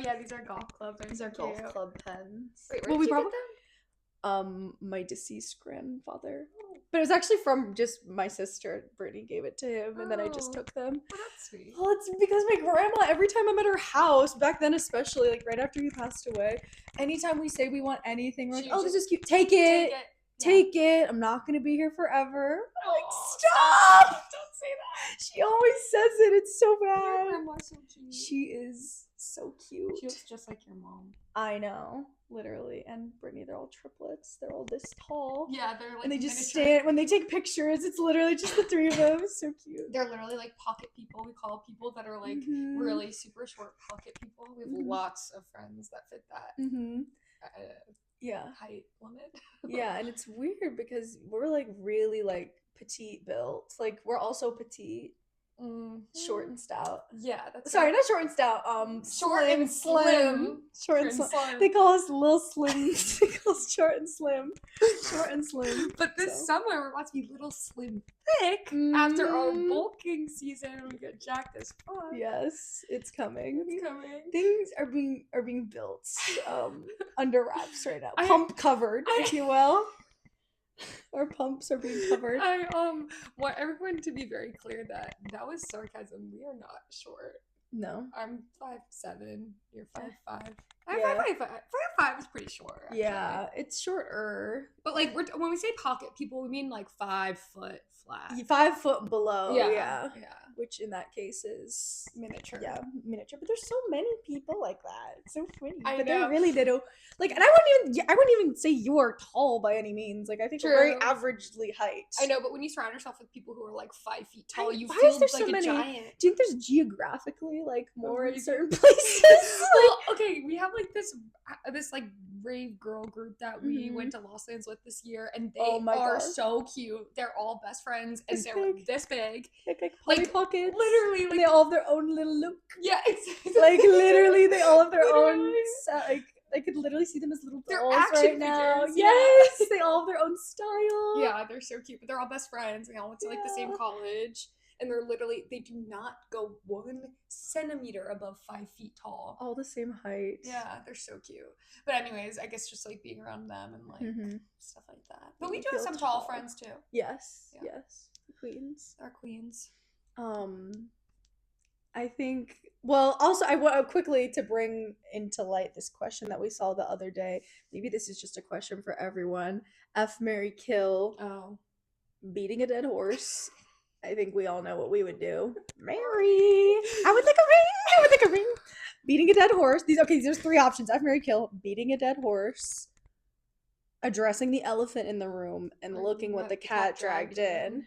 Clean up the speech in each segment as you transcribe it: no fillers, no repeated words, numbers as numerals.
yeah, these are golf clubs. These are golf club pens. Wait, where did you get them? My deceased grandfather. But it was actually from just my sister. Brittany gave it to him, and then I just took them. Oh, that's sweet. Well, it's because my grandma, every time I'm at her house, back then especially, like right after he passed away, anytime we say we want anything, we're like, oh, this is cute. Take it. Take it. I'm not going to be here forever. I'm like, stop! Don't say that. She always says it. It's so bad. Your grandma's so cute. She is so cute. She looks just like your mom. I know. Literally. And Brittany, they're all triplets. They're all this tall. Yeah, they're like and they just stand, when they take pictures, it's literally just the three of them. It's so cute. They're literally like pocket people. We call people that are like really super short pocket people. We have lots of friends that fit that height limit. Yeah, and it's weird because we're like really like petite built. Like we're also petite. Short and stout. Yeah, that's sorry, not short and stout. Short and slim. Short and slim. They call us little slim. They call us short and slim. Short and slim. But this summer we're about to be little slim thick after our bulking season, and we get jacked as fuck. Yes, it's coming. It's coming. Things are being built under wraps right now. Pump covered, if you will. Our pumps are being covered. I want everyone to be very clear that was sarcasm. We are not short. No. I'm 5'7". You're 5'5". I'm 5'5" is pretty short. Actually. Yeah, it's shorter. But like when we say pocket people, we mean like 5 foot flat. 5 foot below. Yeah. Yeah. Which in that case is miniature. Yeah, miniature. But there's so many people like that. It's so funny. I but know. they're really little. Like, and I wouldn't even say you are tall by any means. Like, I think we're very averagely height. I know, but when you surround yourself with people who are like 5 feet tall, you why feel is there like so many? Giant. Do you think there's geographically like more in certain places? Well, okay, we have like this like rave girl group that we went to Los Angeles with this year, and they are so cute. They're all best friends, and they're this big, like pockets, literally. Like, and they all have their own little look. Yeah, exactly. Like literally, they all have their own. Like I could literally see them as little dolls right now. Figures, yes, they all have their own style. Yeah, they're so cute, but they're all best friends. They all went to like the same college. And they do not go 1 centimeter above 5 feet tall. All the same height. Yeah, they're so cute. But anyways, I guess just like being around them and like stuff like that. But we do have some tall friends too. Yes, yes. Queens. Our queens. I think, well, also I want quickly to bring into light this question that we saw the other day. Maybe this is just a question for everyone. F, marry, kill. Oh. Beating a dead horse. I think we all know what we would do. Marry. I would like a ring. I would like a ring. Beating a dead horse. There's 3 options. F, marry, kill. Beating a dead horse. Addressing the elephant in the room and looking what the cat dragged in.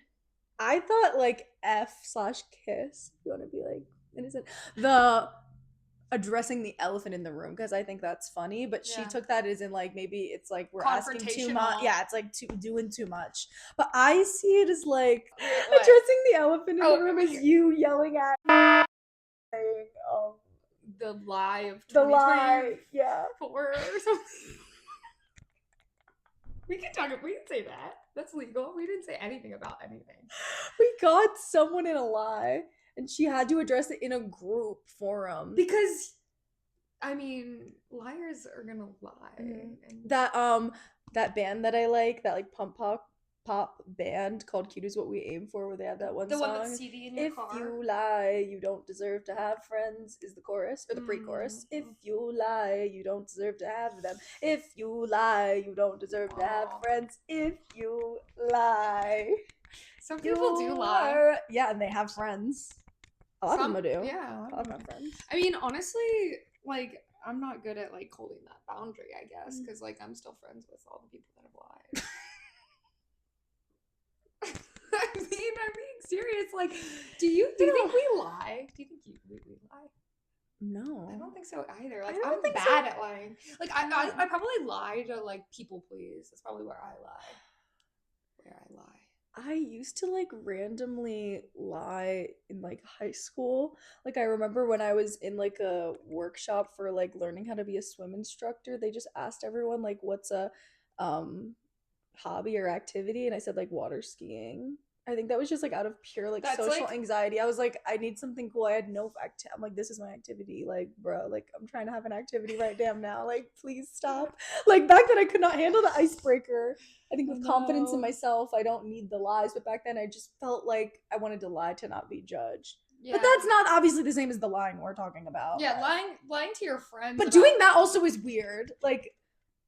I thought like F/kiss. You want to be like innocent. The addressing the elephant in the room, because I think that's funny, but she took that as in like maybe it's like we're asking too much. Yeah, it's like doing too much. But I see it as like addressing the elephant in the room is you yelling at saying the lie of 2024 the lie, yeah, or something. We can say that. That's legal. We didn't say anything about anything. We got someone in a lie, and she had to address it in a group forum. Because, I mean, liars are gonna lie. And that band that I like, that like pop band called Cute Is What We Aim For, where they have that one song. The one that's CD in your car. If you lie, you don't deserve to have friends, is the chorus, or the pre-chorus. If you lie, you don't deserve to have them. If you lie, you don't deserve to have friends. If you lie. Some people do lie. Yeah, and they have friends. A lot of them do. Yeah. A lot of them have friends. I mean, honestly, like, I'm not good at, like, holding that boundary, I guess, because, like, I'm still friends with all the people that have lied. I'm being serious. Like, do you think we lie? Do you think we lie? No. I don't think so either. Like, I'm bad at lying. Like, I probably lie to, like, people please. That's probably where I lie. I used to like randomly lie in like high school. Like I remember when I was in like a workshop for like learning how to be a swim instructor, they just asked everyone like what's a hobby or activity, and I said like water skiing. I think that was just like out of pure like That's, social like- anxiety. I was like, I need something cool. I had no I'm like, this is my activity. Like, bro, like I'm trying to have an activity right damn now. Like, please stop. Like back then I could not handle the icebreaker. I think with confidence in myself, I don't need the lies. But back then I just felt like I wanted to lie to not be judged. Yeah. But that's not obviously the same as the lying we're talking about. Yeah, lying to your friends. But doing that also is weird. Like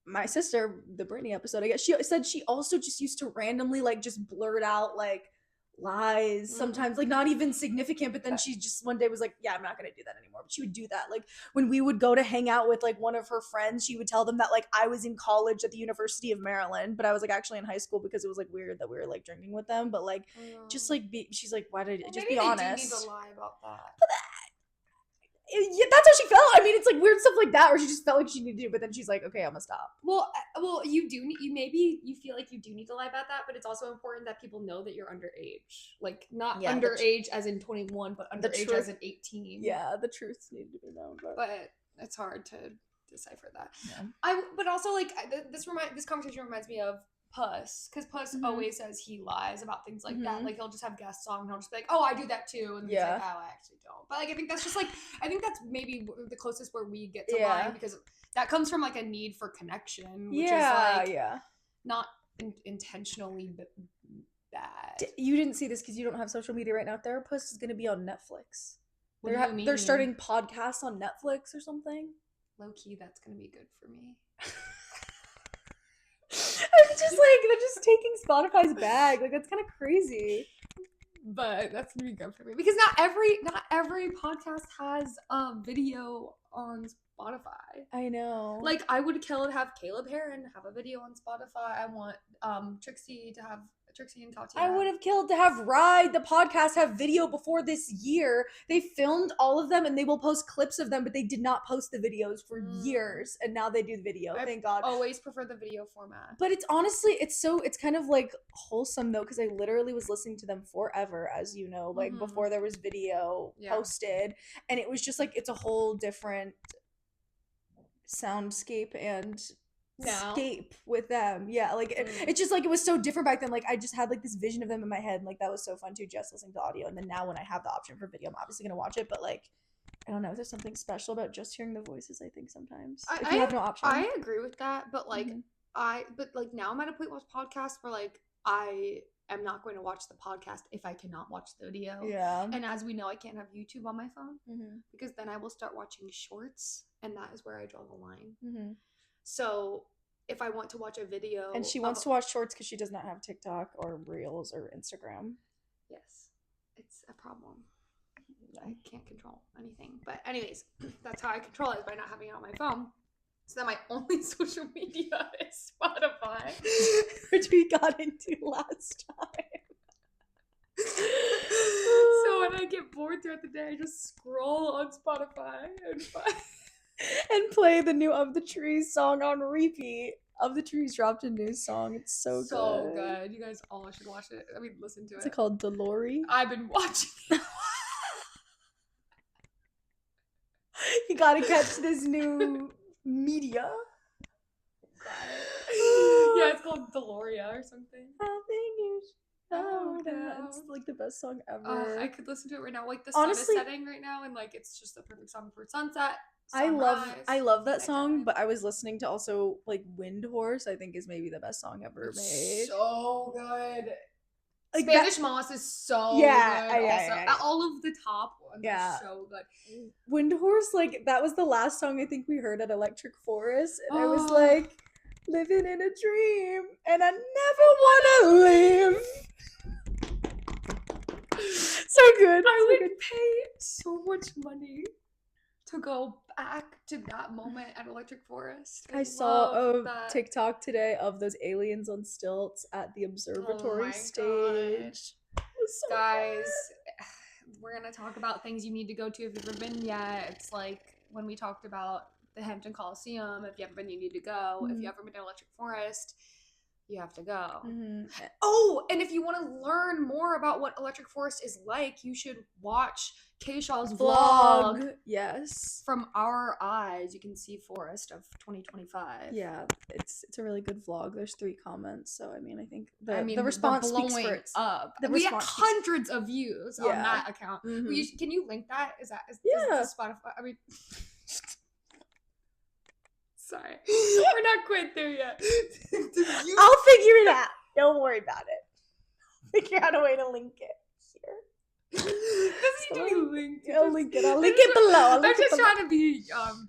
my sister, the Brittany episode, I guess she said she also just used to randomly like just blurt out like lies sometimes, like not even significant, but then she just one day was like, yeah, I'm not gonna do that anymore. But she would do that like when we would go to hang out with like one of her friends, she would tell them that like I was in college at the University of Maryland, but I was like actually in high school because it was like weird that we were like drinking with them. But like just like she's like, why did just be honest? Do need to lie about that. But that's how she felt. I mean, it's like weird stuff like that where she just felt like she needed to do, but then she's like, okay, I'm gonna stop. Well, you feel like you do need to lie about that, but it's also important that people know that you're underage. Like not underage as in 21, but underage as in 18. Yeah, the truths need to be known. But it's hard to decipher that. Yeah. But also like this conversation reminds me of Puss, because Puss always says he lies about things like that. Like he'll just have guests on and he'll just be like, oh, I do that too, and he's like, oh, I actually don't. But like I think that's just like that's maybe the closest where we get to lying, because that comes from like a need for connection, which is like not intentionally bad. You didn't see this because you don't have social media right now. Therapist is going to be on Netflix. They're starting podcasts on Netflix or something. Low key, that's going to be good for me. I'm just like, they're just taking Spotify's bag. Like, that's kind of crazy. But that's gonna be good for me, because not every podcast has video on Spotify. I know. Like, I would kill to have Caleb Heron have a video on Spotify. I want Trixie and Katya. I would have killed to have Ride, the podcast, have video before this year. They filmed all of them and they will post clips of them, but they did not post the videos for years, and now they do the video. Thank God. Always prefer the video format. But it's honestly, it's kind of like wholesome though, because I literally was listening to them forever, as you know, like before there was video posted, and it was just like it's a whole different soundscape and escape with them. Like it's just like it was so different back then. Like I just had like this vision of them in my head, and like that was so fun too, just listening to audio. And then now when I have the option for video, I'm obviously gonna watch it, but like I don't know, there's something special about just hearing the voices, I think, sometimes. If you have no option. I agree with that, but like now I'm at a point with podcasts where like I am not going to watch the podcast if I cannot watch the video. Yeah. And as we know, I can't have YouTube on my phone because then I will start watching shorts, and that is where I draw the line. So if I want to watch a video, and she wants to watch shorts because she does not have TikTok or Reels or Instagram. Yes, it's a problem. I can't control anything. But anyways, that's how I control it, by not having it on my phone. So then my only social media is Spotify, which we got into last time. So when I get bored throughout the day, I just scroll on Spotify and play the new Of the Trees song on repeat. Of the Trees dropped a new song. It's so good. You guys all should watch it. I mean, listen to it. What's it called? Dolores? I've been watching it. You gotta catch this new media. Yeah, it's called Deloria or something. It's like the best song ever. I could listen to it right now. Like the sun is setting right now, and like it's just the perfect song for sunset. Sunrise, I love that song, but I was listening to also like Wind Horse, I think is maybe the best song ever made. So good. Like Spanish Moss is so good. Yeah. All of the top ones are so good. Wind Horse, like that was the last song I think we heard at Electric Forest, and I was like, living in a dream, and I never wanna live. So good. I would pay so much money to go back to that moment at Electric Forest. I saw a TikTok today of those aliens on stilts at the observatory stage. So guys, we're gonna talk about things you need to go to if you've never been yet. It's like when we talked about the Hampton Coliseum. If you haven't been, you need to go. If you haven't been to Electric Forest, you have to go. Oh, and if you want to learn more about what Electric Forest is like, you should watch Kshaw's vlog. vlog. Yes. From our eyes, you can see Forest of 2025. Yeah, it's a really good vlog. There's 3 comments, so I mean, I think the response speaks for it. We have hundreds of views on that account. Mm-hmm. Can you link that? Is Spotify? I mean, sorry, we're not quite there yet. I'll figure it out. Don't worry about it. Figure out a way to link it here. Doesn't need to be linked. I'll link it. I'll link it below. I'm just trying to be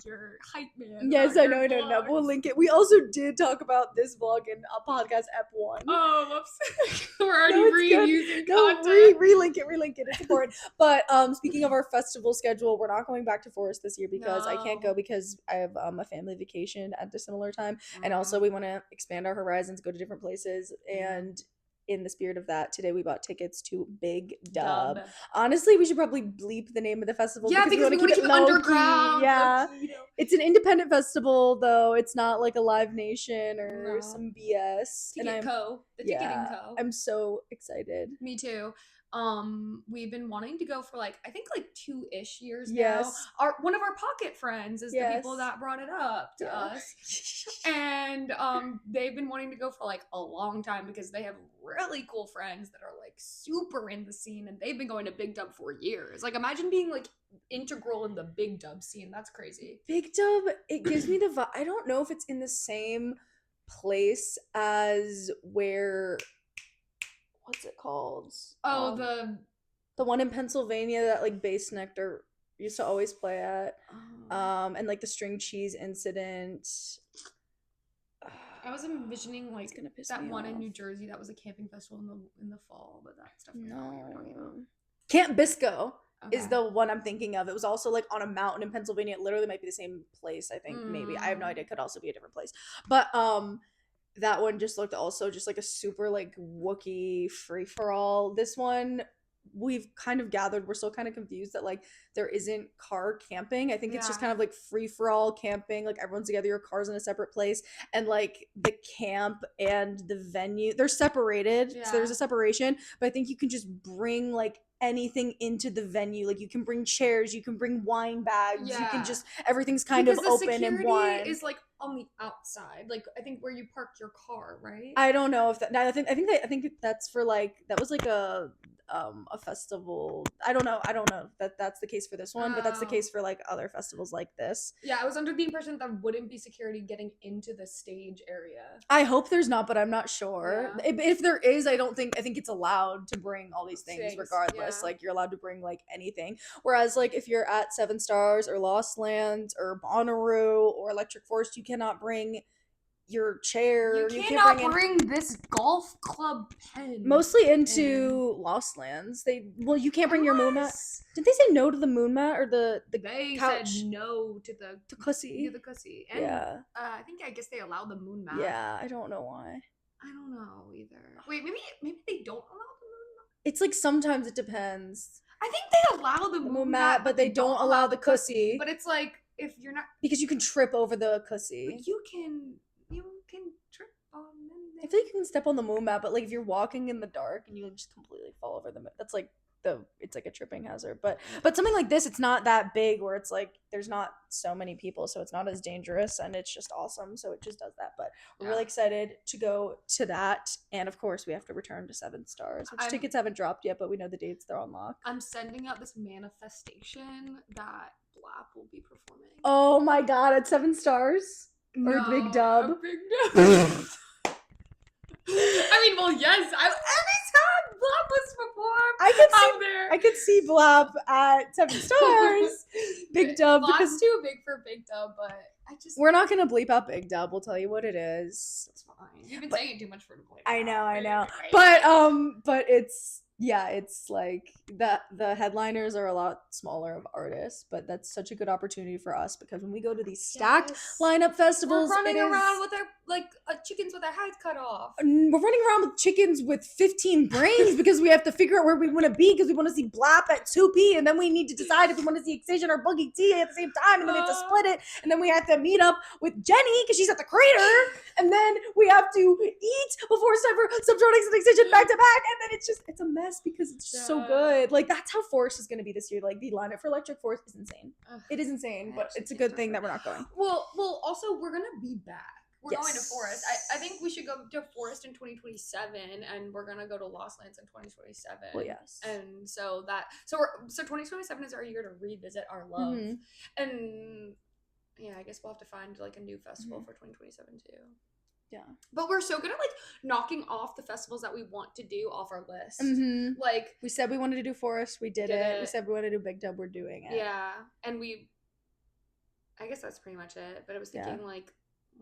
your hype man. Yes, I know. No. We'll link it. We also did talk about this vlog in a podcast ep1. Oh, whoops. We're already reusing content. Relink it. It's important. But speaking of our festival schedule, we're not going back to Forest this year because I can't go because I have a family vacation at the similar time, and also we want to expand our horizons, go to different places, and in the spirit of that, today we bought tickets to Big Dub. Honestly, we should probably bleep the name of the festival because we want to keep it underground. Yeah, it's an independent festival though. It's not like a Live Nation or some BS. The Ticketing Co. I'm so excited. Me too. We've been wanting to go for I think 2-ish years now. One of our pocket friends is the people that brought it up to us. And they've been wanting to go for a long time because they have really cool friends that are super in the scene, and they've been going to Big Dub for years. Imagine being integral in the Big Dub scene. That's crazy. Big Dub, it gives me the vibe. I don't know if it's in the same place as where, what's it called? Oh, the one in Pennsylvania that Bass Nectar used to always play at. And the string cheese incident. I was envisioning that one in New Jersey that was a camping festival in the fall, but that's definitely not what you're talking about. Camp Bisco is the one I'm thinking of. It was also on a mountain in Pennsylvania. It literally might be the same place, I think. Maybe. I have no idea. It could also be a different place. But that one just looked also just a super Wookiee free-for-all. This one, we've kind of gathered, we're still kind of confused that there isn't car camping. I think it's just kind of free-for-all camping. Everyone's together, your car's in a separate place, and the camp and the venue, they're separated. So there's a separation, but I think you can just bring anything into the venue. You can bring chairs, you can bring wine bags, you can just, everything's kind of open and one is on the outside, I think where you park your car, right? I don't know if that. I think that's for that was a festival. I don't know that that's the case for this one, but that's the case for other festivals like this. Yeah, I was under the impression that wouldn't be security getting into the stage area. I hope there's not, but I'm not sure. If there is, I think it's allowed to bring all these things regardless. You're allowed to bring anything. Whereas if you're at 7 Stars or Lost Lands or Bonnaroo or Electric Forest, you cannot bring your chair. You cannot bring this golf club pen. Mostly into Lost Lands. You can't bring your moon mat. Did they say no to the moon mat or the they couch? Said no to the cussy. The cussy. And I guess they allow the moon mat. Yeah, I don't know why. I don't know either. Wait, maybe they don't allow the moon mat. It's sometimes it depends. I think they allow the moon mat, but they don't allow the cussy. But it's if you're not, because you can trip over the cussy. But you can trip on anything. I feel like you can step on the moon mat, but if you're walking in the dark and you just completely fall over that's it's a tripping hazard. But something like this, it's not that big where it's there's not so many people, so it's not as dangerous, and it's just awesome. So it just does that. But we're really excited to go to that, and of course we have to return to 7 Stars, which tickets haven't dropped yet, but we know the dates, they're on lock. I'm sending out this manifestation that Blap will be performing. Oh my god, at 7 Stars? Or Big Dub? Big Dub. I mean, well, yes. Every time Blap was performed, I could see Blap at 7 Stars. Big Dub. Blap's too big for Big Dub, but we're not gonna bleep out Big Dub. We'll tell you what it is. It's fine. You've been saying it too much for the bleep. I know. But it's the headliners are a lot smaller of artists, but that's such a good opportunity for us because when we go to these stacked lineup festivals, we're running around with our chickens with our heads cut off. We're running around with chickens with 15 brains because we have to figure out where we want to be because we want to see Blap at 2p, and then we need to decide if we want to see Excision or Boogie T at the same time, and then we have to split it, and then we have to meet up with Jenny because she's at the Crater, and then we have to eat before it's time for Subtronics and Excision back to back, and then it's a mess. mess because it's just so good. Like, that's how Forest is going to be this year. Like, the lineup for Electric Forest is insane. It is insane, but it's a good thing that we're not going. Well, also, we're going to be back. We're going to Forest. I think we should go to Forest in 2027, and we're gonna go to Lost Lands in 2027. Well, yes. And so 2027 is our year to revisit our love, and yeah, I guess we'll have to find like a new festival for 2027 too. Yeah. But we're so good at like knocking off the festivals that we want to do off our list. Like we said we wanted to do Forest, we did it. We said we wanted to do Big Dub, we're doing it. Yeah, and I guess that's pretty much it. But I was thinking like.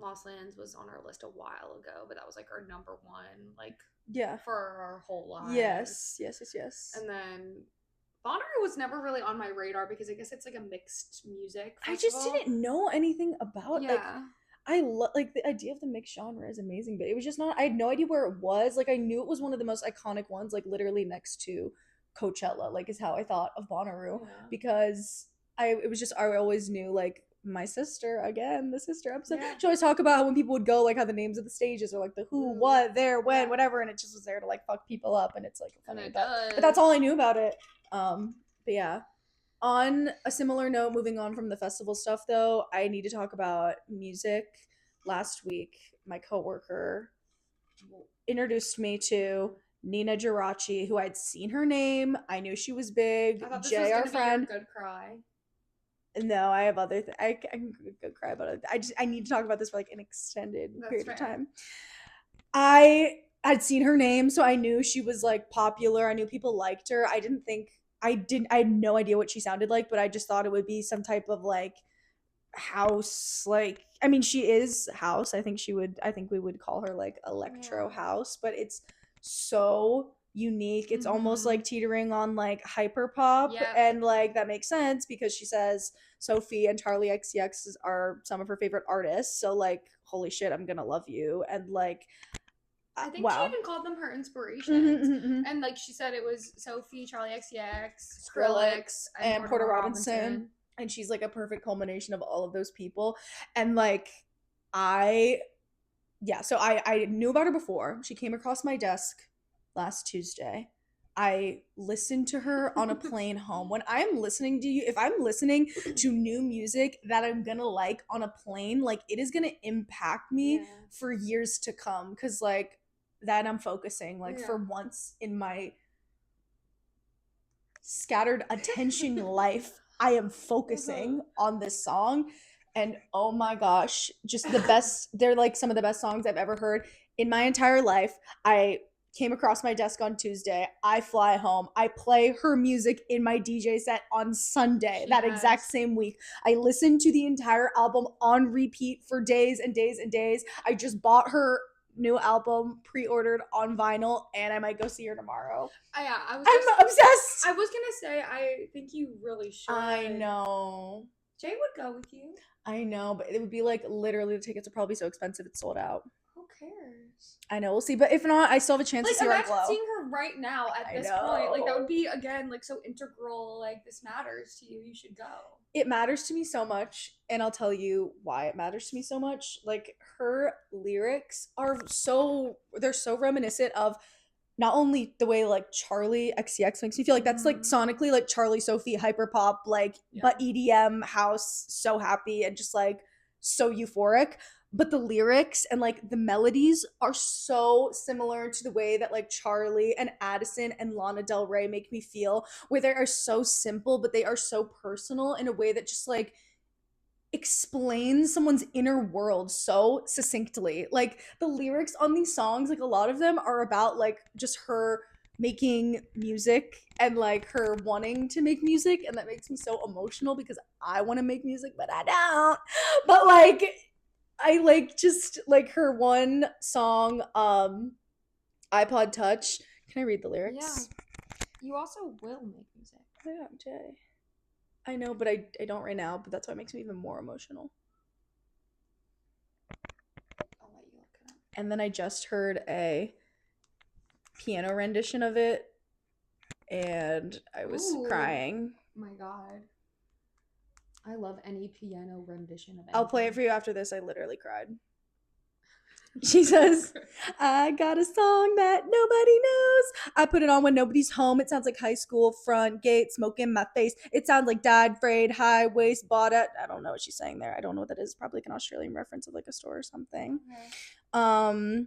Lost Lands was on our list a while ago, but that was like our number one, like for our whole lives. Yes. And then Bonnaroo was never really on my radar because I guess it's like a mixed music festival. I just didn't know anything about. Like, I love like the idea of the mixed genre is amazing, but it was just not. I had no idea where it was. Like, I knew it was one of the most iconic ones, like literally next to Coachella. Like, is how I thought of Bonnaroo because I always knew like. My sister, again, the sister episode, she always talk about how when people would go, like how the names of the stages are like the who, what, there, when, whatever, and it just was there to like fuck people up, and it's like funny, but that's all I knew about it. But yeah, on a similar note, moving on from the festival stuff though, I need to talk about music. Last week, my coworker introduced me to Nina Geraci, who I'd seen her name. I knew she was big. I thought this Jay, was our friend. Be your good cry. No, I have other things. I can go cry about it. I need to talk about this for like an extended period of time. I had seen her name, so I knew she was like popular. I knew people liked her. I had no idea what she sounded like, but I just thought it would be some type of like house, like, I mean, she is house. I think we would call her like electro house, but it's so unique. It's almost like teetering on like hyper pop, and like that makes sense because she says Sophie and Charlie XCX are some of her favorite artists, so like holy shit, I'm gonna love you. And like I think she even called them her inspirations. And like she said it was Sophie, Charlie XCX, Skrillex, and Porter Robinson. And she's like a perfect culmination of all of those people. And like I knew about her before. She came across my desk last Tuesday. I listened to her on a plane home. When I'm listening to you, if I'm listening to new music that I'm gonna like on a plane, like it is gonna impact me for years to come. Cause like that I'm focusing, like for once in my scattered attention life, I am focusing on this song. And oh my gosh, just the best. They're like some of the best songs I've ever heard in my entire life. I came across my desk on Tuesday. I fly home. I play her music in my DJ set on Sunday, that exact same week. I listened to the entire album on repeat for days and days and days. I just bought her new album, pre-ordered on vinyl, and I might go see her tomorrow. I'm obsessed. I was gonna say, I think you really should. I know. Jay would go with you. I know, but it would be like literally the tickets are probably so expensive it's sold out. Who cares? I know, we'll see. But if not, I still have a chance to see her on Glow. Imagine seeing her right now at this point. Like that would be again like so integral. Like this matters to you. You should go. It matters to me so much, and I'll tell you why it matters to me so much. Like her lyrics they're so reminiscent of not only the way like Charlie XCX makes me feel like that's like sonically like Charlie Sophie hyperpop, like but EDM house, so happy and just like so euphoric. But the lyrics and like the melodies are so similar to the way that like Charlie and Addison and Lana Del Rey make me feel, where they are so simple but they are so personal in a way that just like explains someone's inner world so succinctly. Like the lyrics on these songs, like a lot of them are about like just her making music and like her wanting to make music, and that makes me so emotional because I want to make music but I don't. But like I like just like her one song, iPod Touch. Can I read the lyrics? Yeah. You also will make music. Oh yeah, Jay. I know, but I don't right now, but that's why it makes me even more emotional. I'll let you look it up. And then I just heard a piano rendition of it, and I was crying. Oh my god. I love any piano rendition of anything. I'll play it for you after this. I literally cried. She says, I got a song that nobody knows. I put it on when nobody's home. It sounds like high school, front gate, smoke in my face. It sounds like died, frayed, high waist, bought at. I don't know what she's saying there. I don't know what that is. Probably like an Australian reference of like a store or something. Okay.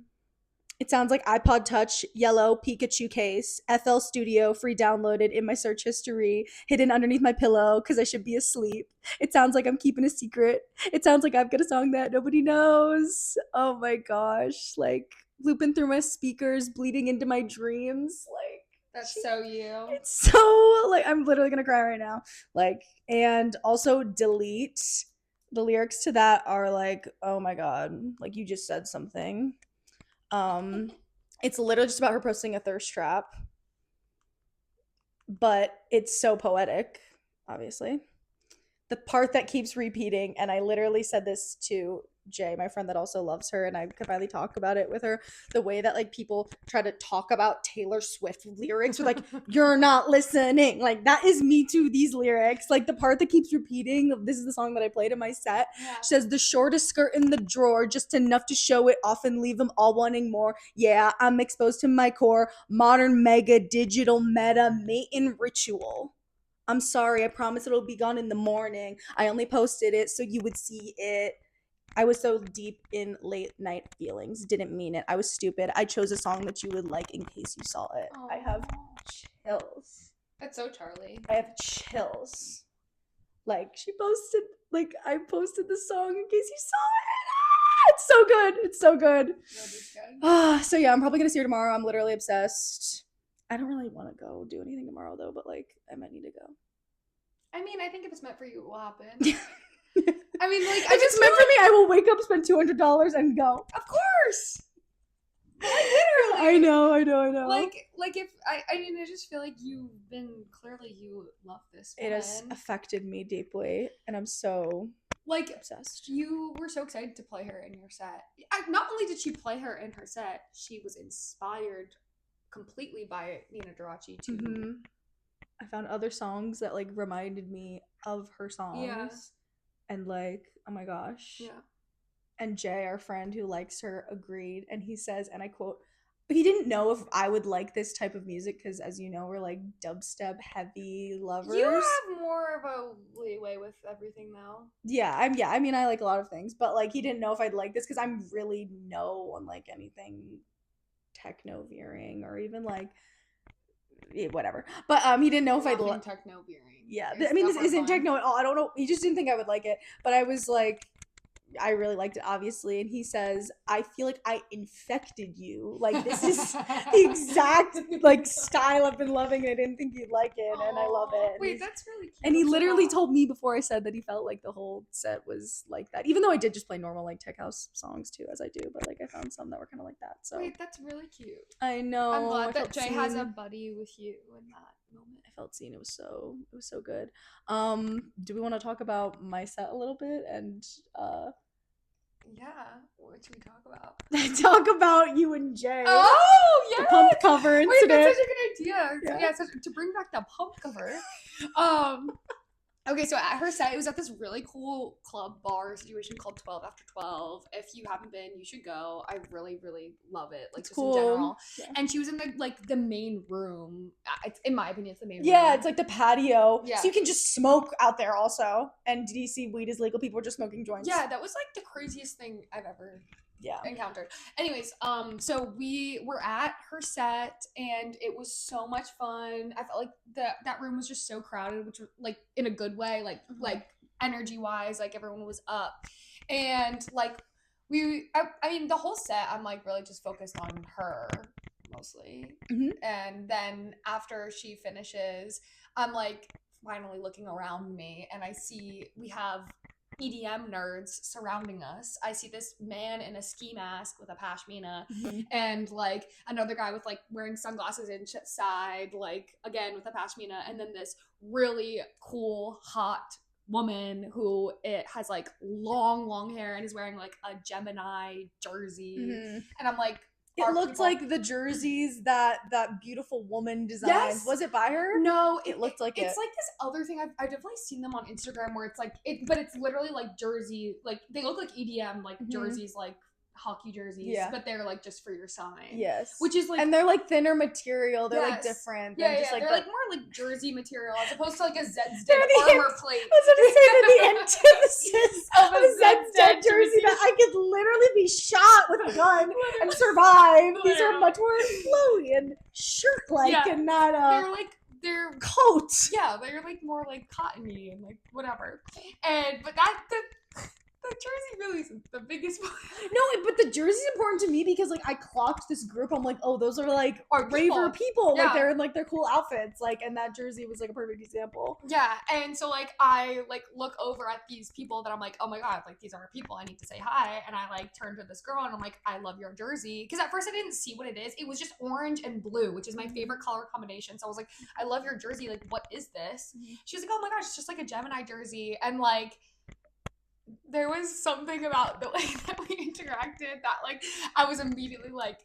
It sounds like iPod Touch, yellow Pikachu case, FL Studio, free downloaded in my search history, hidden underneath my pillow because I should be asleep. It sounds like I'm keeping a secret. It sounds like I've got a song that nobody knows. Oh my gosh. Like looping through my speakers, bleeding into my dreams. Like, that's so you. It's so, like, I'm literally going to cry right now. Like, and also delete. The lyrics to that are like, oh my God. Like, you just said something. It's literally just about her posting a thirst trap, but it's so poetic, obviously. The part that keeps repeating, and I literally said this to Jay, my friend that also loves her, and I could finally talk about it with her, the way that like people try to talk about Taylor Swift lyrics with like, you're not listening. Like that is me to these lyrics. Like the part that keeps repeating, this is the song that I played in my set. Yeah. She says, the shortest skirt in the drawer, just enough to show it off and leave them all wanting more. Yeah, I'm exposed to my core, modern mega digital meta mating ritual. I'm sorry, I promise it'll be gone in the morning. I only posted it so you would see it. I was so deep in late night feelings. Didn't mean it. I was stupid. I chose a song that you would like in case you saw it. Aww. I have chills. That's so Charlie. I have chills. Like, she posted, like, I posted the song in case you saw it. Ah, it's so good. It's so good. So yeah, I'm probably going to see her tomorrow. I'm literally obsessed. I don't really want to go do anything tomorrow, though, but, like, I might need to go. I mean, I think if it's meant for you, it will happen. I mean, like, if it's meant for me, I will wake up, spend $200, and go. Of course. Like, literally. I know. Like if I mean, I just feel like you love this woman. It has affected me deeply, and I'm so like obsessed. You were so excited to play her in your set. Not only did she play her in her set, she was inspired completely by Nina Geraci too. Mm-hmm. I found other songs that like reminded me of her songs. Yeah. And like, oh my gosh. Yeah. And Jay, our friend who likes her, agreed. And he says, and I quote, he didn't know if I would like this type of music because, as you know, we're like dubstep heavy lovers. You have more of a leeway with everything though. Yeah, I mean, I like a lot of things, but like, he didn't know if I'd like this because I'm really no on like anything techno veering or even like whatever. But he didn't know if I'd like techno veering. Yeah, I mean, this isn't techno at all. I don't know. He just didn't think I would like it. But I was like, I really liked it, obviously. And he says, I feel like I infected you. Like, this is the exact, like, style I've been loving, and I didn't think you'd like it, and I love it. And wait, that's really cute. And he literally told me before I said that he felt like the whole set was like that. Even though I did just play normal, like, tech house songs, too, as I do. But, like, I found some that were kind of like that, so. Wait, that's really cute. I know. I'm glad that Jay has a buddy with you in that moment. I felt seen. It was so good. Do we want to talk about my set a little bit? And, yeah, what should we talk about? Talk about you and Jay. Oh, yeah. The pump cover incident. Wait, that's such a good idea. Yeah, so to bring back the pump cover. Okay, so at her set, it was at this really cool club bar situation called 12 After 12. If you haven't been, you should go. I really, really love it. Like, it's just cool. In general. Yeah. And she was in the main room. It's, in my opinion, it's the main room. Yeah, it's like the patio. Yeah. So you can just smoke out there also. And DC weed is legal. People were just smoking joints. Yeah, that was like the craziest thing I've ever encountered. Anyways, so we were at her set and it was so much fun. I felt like that room was just so crowded, which was like in a good way, like energy wise, like everyone was up. And like I mean the whole set I'm like really just focused on her mostly. Mm-hmm. And then after she finishes, I'm like finally looking around me and I see we have EDM nerds surrounding us. I see this man in a ski mask with a pashmina, mm-hmm. and like another guy with like wearing sunglasses inside, like again with a pashmina, and then this really cool hot woman who it has like long hair and is wearing like a Gemini jersey, mm-hmm. and I'm like, it looked like the jerseys that beautiful woman designed. Yes. Was it by her? No, it looked like it's like this other thing. I've definitely seen them on Instagram where it's like but it's literally like jersey, like they look like EDM like mm-hmm. jerseys, like hockey jerseys, Yeah. but they're like just for your sign. Yes. Which is like, and they're like thinner material. They're like Yes. different. Yeah, They're just like they're the, like more like jersey material as opposed to like a Zed's They're Dead the armor plate. I was gonna say that the antithesis Of of a a Zed's Dead jersey that I could literally be shot with a gun and survive. These are much more flowy and shirt-like Yeah. and not they're coat. Yeah, they're like more like cottony and like whatever. But the jersey really isn't the biggest one. No, but the jersey's important to me because like I clocked this group. I'm like, oh, those are like Our raver people. Yeah. Like they're in like their cool outfits. Like, and that jersey was like a perfect example. Yeah, and so like I like look over at these people that I'm like, oh my god, like these are our people. I need to say hi, and I like turn to this girl and I'm like, I love your jersey, because at first I didn't see what it is. It was just orange and blue, which is my favorite color combination. So I was like, I love your jersey. Like, what is this? She was like, oh my gosh, it's just like a Gemini jersey, and like. There was something about the way that we interacted that, like, I was immediately like,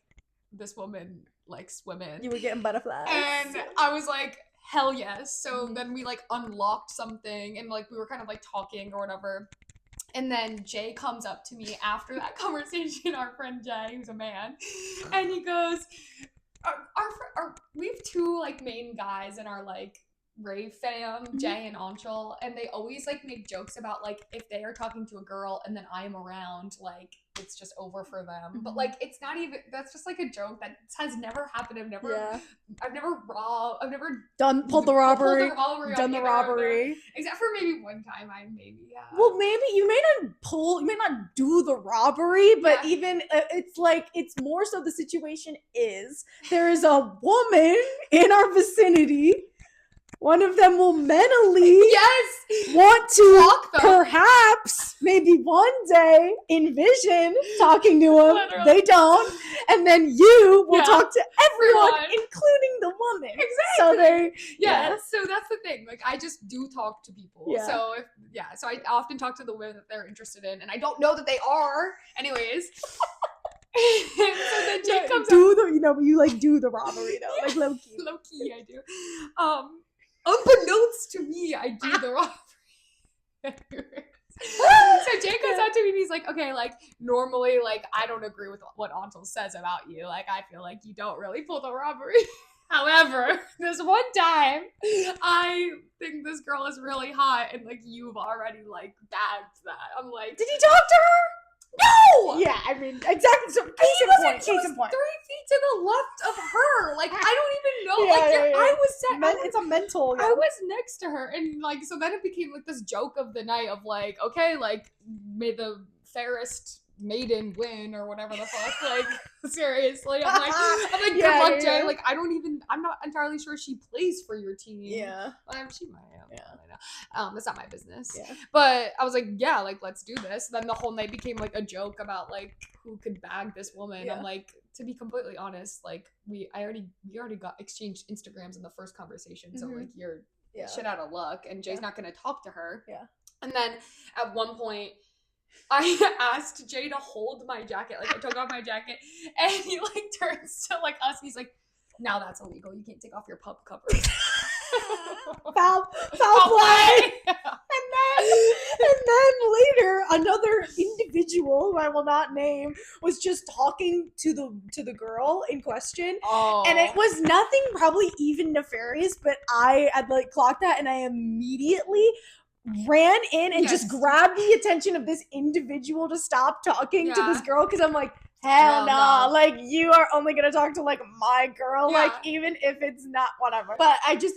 this woman likes women. You were getting butterflies. And I was like, hell yes. So then we, like, unlocked something, and, like, we were kind of, like, talking or whatever. And then Jay comes up to me after that conversation, our friend Jay, who's a man, and he goes, we have two, like, main guys in our, like, rave fam, Jay and Anshul, and they always like make jokes about like if they are talking to a girl and then I'm around, like it's just over for them. But like it's not even, that's just like a joke that has never happened. I've never pulled the robbery, done the robbery, except for maybe one time I maybe have. Well, maybe you may not do the robbery, but Yeah. even it's like it's more so the situation is there is a woman in our vicinity. One of them will mentally want to perhaps maybe one day envision talking to him. Literally. They don't. And then you will talk to everyone, including the woman. Exactly. So so that's the thing. Like I just do talk to people. Yeah. So so I often talk to the women that they're interested in, and I don't know that they are. Anyways. So then Jake comes you like do the robbery though. Like low key. Low key I do. Unbeknownst to me, I do the robbery. So Jake comes out to me and he's like, okay, like normally, like I don't agree with what Anshul says about you. Like I feel like you don't really pull the robbery. However, this one time, I think this girl is really hot, and like you've already like bagged that. I'm like, did you talk to her? No! Yeah, I mean, exactly. So case in point. 3 feet to the left of her. Like, I don't even know. I was it's a mental. I was next to her, and like, so then it became like this joke of the night of like, okay, like, may the fairest maiden win or whatever the fuck. Like, seriously, I'm like, good luck, Jay. Like, I'm not entirely sure she plays for your team. Yeah, she might have. Yeah, I know. It's not my business. Yeah. But I was like, yeah, like let's do this. Then the whole night became like a joke about like who could bag this woman. Yeah. I'm like, to be completely honest, like we already got exchanged Instagrams in the first conversation, so like you're shit out of luck, and Jay's not gonna talk to her. Yeah. And then at one point, I asked Jay to hold my jacket. Like I took off my jacket, and he like turns to like us, and he's like, "Now that's illegal. You can't take off your pub covers." foul play. And then later, another individual who I will not name was just talking to the girl in question, and it was nothing probably even nefarious. But I had like clocked that, and I immediately ran in and just grabbed the attention of this individual to stop talking to this girl, because I'm like, hell no. Like you are only gonna talk to like my girl, like even if it's not whatever. But I just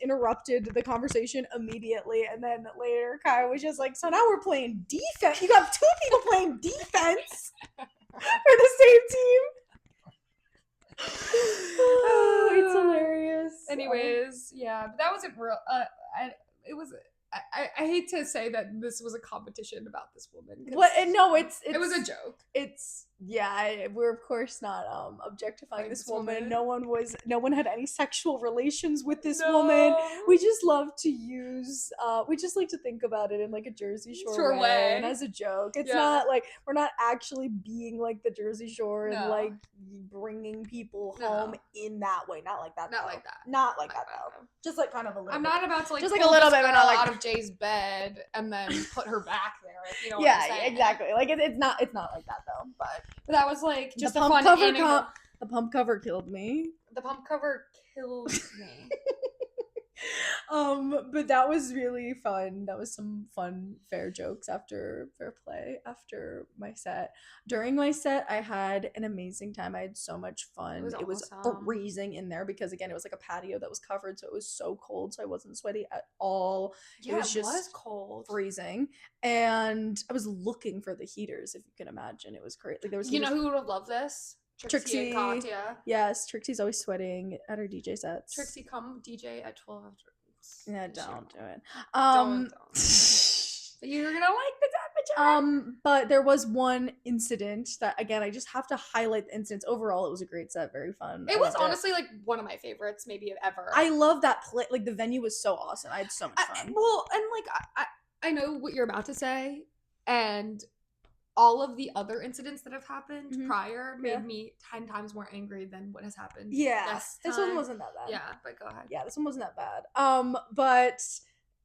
interrupted the conversation immediately, and then later Kai was just like, so now we're playing defense. You got two people playing defense for the same team. Oh, it's hilarious. Anyways, but that wasn't real. It was. I hate to say that this was a competition about this woman. What? No, it was a joke. We're of course not objectifying this woman. No one had any sexual relations with this woman. We just love to use. We just like to think about it in like a Jersey Shore way and as a joke. It's not like we're not actually being like the Jersey Shore and like bringing people home in that way. Not like that. Not like that though. Just like kind of a little. I'm not about to like just like a little bit, but not like out of Jay's bed and then put her back there. If you know what I'm saying. Exactly. Like it's not like that though. But that was like just the a pump fun cover. The pump cover killed me. The pump cover killed me. But that was really fun. That was some fun fair jokes after fair play after my set. During my set, I had an amazing time. I had so much fun. It was awesome. freezing in there because again, it was like a patio that was covered, so it was so cold. So I wasn't sweaty at all. Yeah, it was cold, freezing, and I was looking for the heaters. If you can imagine, it was great. Like there was. You know who would have loved this? Trixie and Katya. Yes, Trixie's always sweating at her DJ sets. Trixie, come DJ at 12 after. Yeah, don't do it. Don't. You're gonna like the temperature. But there was one incident that again I just have to highlight the incidents. Overall, it was a great set, very fun. It was honestly like one of my favorites, maybe ever. I love that play. Like the venue was so awesome. I had so much fun. Well, and like I know what you're about to say, and all of the other incidents that have happened prior made me 10 times more angry than what has happened. Yeah, this one wasn't that bad. Yeah, but go ahead. Yeah, this one wasn't that bad. But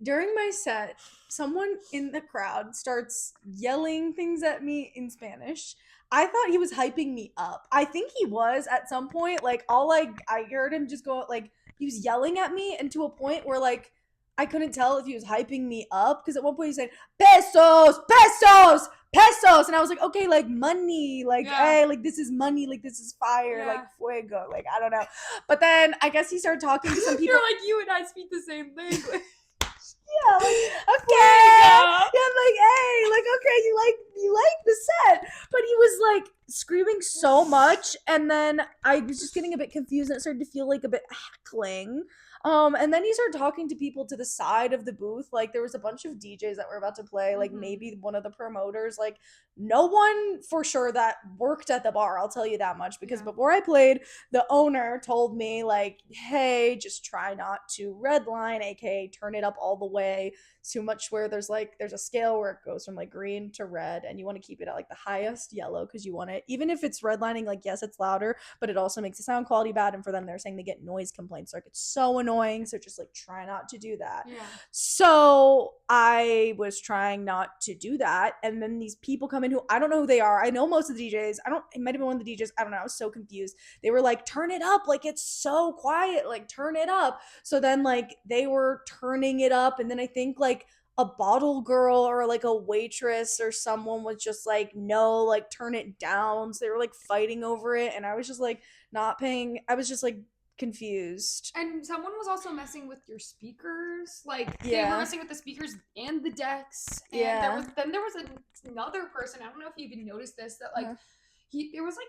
during my set, someone in the crowd starts yelling things at me in Spanish. I thought he was hyping me up. I think he was at some point. Like I heard him just go like he was yelling at me, and to a point where like I couldn't tell if he was hyping me up because at one point he said pesos, pesos, pesos, and I was like, okay, like money, like hey, like this is money, like this is fire, like fuego, like I don't know. But then I guess he started talking to some people. You're like, you and I speak the same thing. Yeah, like, okay. Yeah, I'm like, hey, like, okay, you like the set. But he was like screaming so much, and then I was just getting a bit confused, and it started to feel like a bit heckling. And then he started talking to people to the side of the booth. Like there was a bunch of DJs that were about to play, like maybe one of the promoters, like no one for sure that worked at the bar, I'll tell you that much, because before I played, the owner told me like, hey, just try not to redline, aka turn it up all the way too much, where there's a scale where it goes from like green to red, and you want to keep it at like the highest yellow because you want it, even if it's redlining, like yes, it's louder, but it also makes the sound quality bad, and for them they're saying they get noise complaints, like it's so annoying, so just like try not to do that. So I was trying not to do that, and then these people come in who I don't know who they are. I know most of the DJs. It might have been one of the DJs, I don't know, I was so confused. They were like, turn it up, like it's so quiet, like turn it up. So then like they were turning it up, and then I think like a bottle girl or like a waitress or someone was just like, no, like turn it down. So they were like fighting over it, and I was just like not paying. I was just like confused. And someone was also messing with your speakers. Like they were messing with the speakers and the decks. And there was another person, I don't know if you even noticed this, that like he was like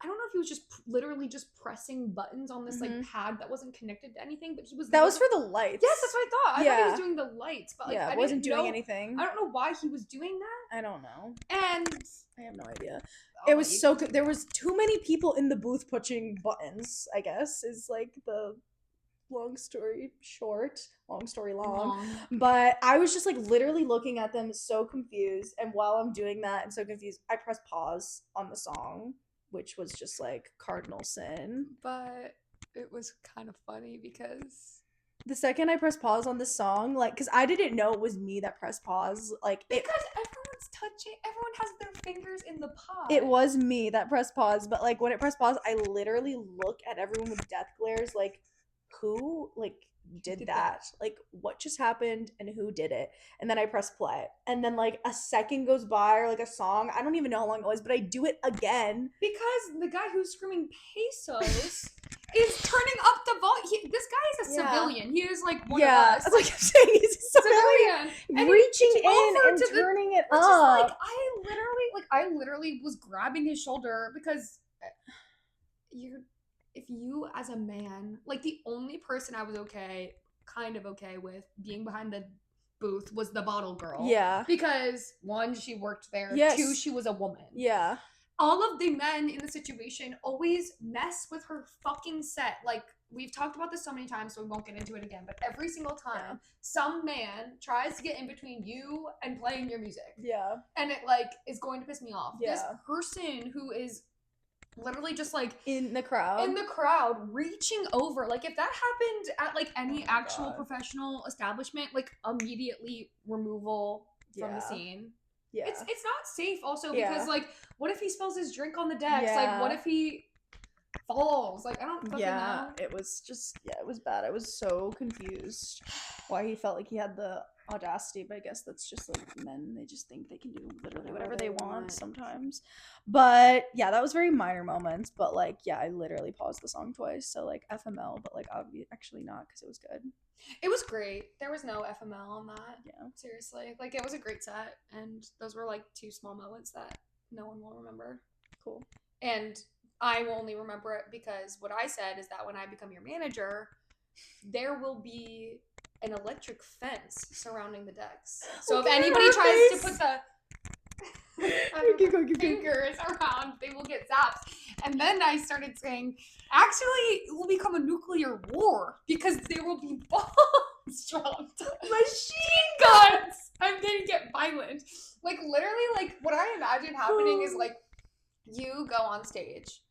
I don't know if he was just literally just pressing buttons on this like pad that wasn't connected to anything, but he was. That was for the lights. Yes, that's what I thought. I thought he was doing the lights, but like I wasn't doing know, anything. I don't know why he was doing that. I don't know. And I have no idea. It was so good. There was too many people in the booth pushing buttons, I guess, is like the long story short, long story long. But I was just like literally looking at them so confused, and while I'm doing that and so confused, I press pause on the song, which was just like cardinal sin. But it was kind of funny because the second I pressed pause on the song, like, because I didn't know it was me that pressed pause, like, because everyone's touching, everyone has their fingers in the pod. It was me that pressed pause, but like when it pressed pause, I literally look at everyone with death glares, like, who like did that? Like, what just happened and who did it? And then I press play, and then like a second goes by, or like a song, I don't even know how long it was, but I do it again because the guy who's screaming pesos is turning up the volume. This guy is a civilian. He is like one of us. That's like I'm saying, he's a civilian. And reaching in and turning it up. Like I literally was grabbing his shoulder because if you as a man, like the only person I was kind of okay with being behind the booth was the bottle girl. Yeah. Because one, she worked there. Yes. Two, she was a woman. Yeah. All of the men in the situation always mess with her fucking set. Like, we've talked about this so many times, so we won't get into it again. But every single time, some man tries to get in between you and playing your music. Yeah. And it, like, is going to piss me off. Yeah. This person who is literally just like in the crowd reaching over. Like if that happened at like any actual God. professional establishment, like immediately removal from the scene. Yeah. It's not safe also because like what if he spills his drink on the decks? Yeah. Like what if he falls? Like I don't fucking know. It was just it was bad. I was so confused why he felt like he had the audacity, but I guess that's just like men, they just think they can do literally whatever they want sometimes. But yeah, that was very minor moments, but like yeah, I literally paused the song twice, so like FML, but like actually not because it was good. It was great. There was no FML on that. Yeah, seriously, like it was a great set, and those were like 2 small moments that no one will remember. Cool. And I will only remember it because what I said is that when I become your manager, there will be an electric fence surrounding the decks. So if anybody tries to put the fingers around, they will get zapped. And then I started saying, actually, it will become a nuclear war because there will be bombs dropped. Machine guns! I'm gonna get violent. Like, literally, like, what I imagine happening is, like, you go on stage.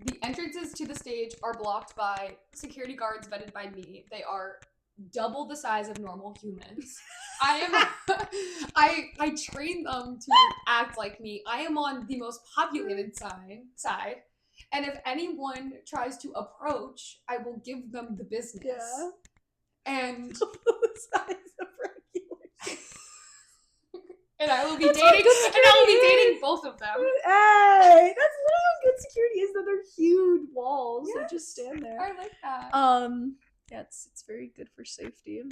The entrances to the stage are blocked by security guards vetted by me. They are double the size of normal humans. I train them to act like me. I am on the most populated side. And if anyone tries to approach, I will give them the business. Yeah. And the size of regular. And I will be dating both of them. Hey, that's literally how good security is. That they're huge walls. Yes, they just stand there. I like that. Yeah, it's very good for safety.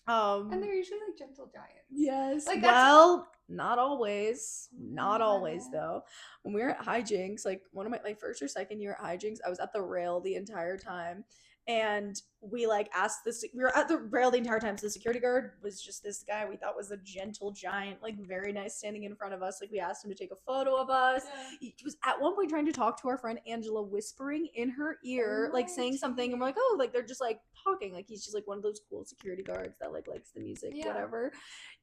And they're usually like gentle giants. Yes. Like well, not always. Not always though. When we were at hijinks, like one of my first or second year at hijinks, I was at the rail the entire time. And we like asked this, we were at the rail the entire time. So the security guard was just this guy we thought was a gentle giant, like very nice, standing in front of us. Like we asked him to take a photo of us. Yeah. He was at one point trying to talk to our friend Angela, whispering in her ear, like saying something. And we're like, oh, like they're just like talking. Like he's just like one of those cool security guards that like likes the music, whatever.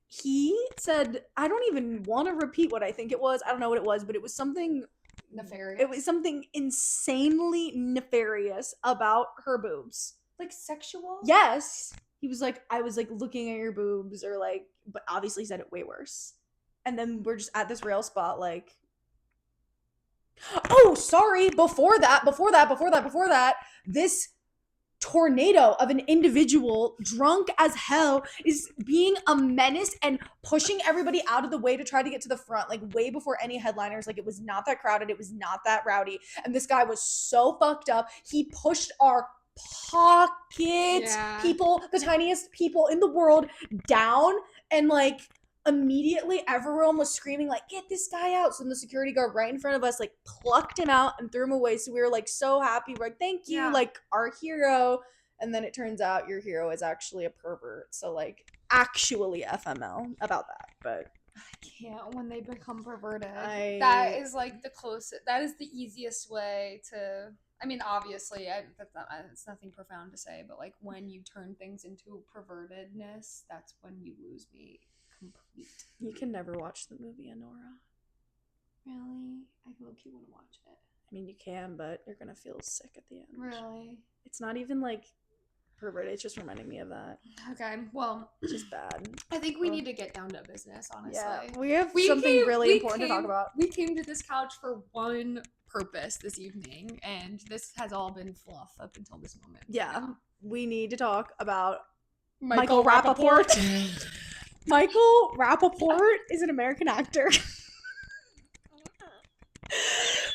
He said, I don't even want to repeat what I think it was. I don't know what it was, but it was something nefarious. It was something insanely nefarious about her boobs. Like sexual? Yes. He was like, I was like looking at your boobs, or like, but obviously he said it way worse. And then we're just at this rail spot, like, oh, sorry. Before that, this tornado of an individual drunk as hell is being a menace and pushing everybody out of the way to try to get to the front, like way before any headliners. Like it was not that crowded, it was not that rowdy, and this guy was so fucked up. He pushed our pocket people, the tiniest people in the world, down, and like immediately everyone was screaming like, get this guy out. So the security guard right in front of us like plucked him out and threw him away. So we were like so happy. We're like, thank you, like our hero. And then it turns out your hero is actually a pervert. So like actually FML about that. But I can't when they become perverted. That is like the closest, that is the easiest way to, I mean, obviously, it's nothing profound to say, but like when you turn things into pervertedness, that's when you lose me. Complete. You can never watch the movie Anora. Really? I low-key want to watch it. I mean, you can, but you're gonna feel sick at the end. Really? It's not even like perverted. It's just reminding me of that. Okay, well, it's just bad. I think we need to get down to business, honestly. Yeah, we have something really important to talk about. We came to this couch for one purpose this evening, and this has all been fluff up until this moment. Yeah, we need to talk about Michael Rapaport. Michael Rapaport is an American actor.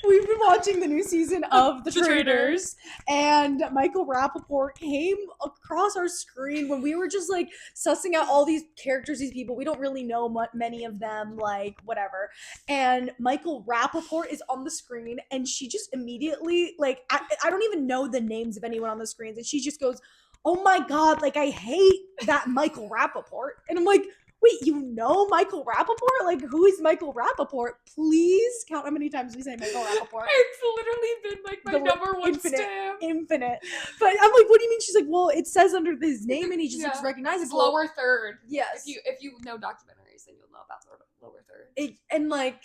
We've been watching the new season of The Traitors, and Michael Rapaport came across our screen when we were just like sussing out all these characters, these people. We don't really know many of them, like whatever. And Michael Rapaport is on the screen, and she just immediately, like, I don't even know the names of anyone on the screens, and she just goes, oh my God, like I hate that Michael Rapaport. And I'm like, wait, you know Michael Rapaport? Like, who is Michael Rapaport? Please count how many times we say Michael Rapaport. It's literally been like my number one stamp. Infinite. But I'm like, what do you mean? She's like, well, it says under his name and he just looks recognizable. It's lower third. Yes. If you know documentaries, then you'll know about the lower third. And like,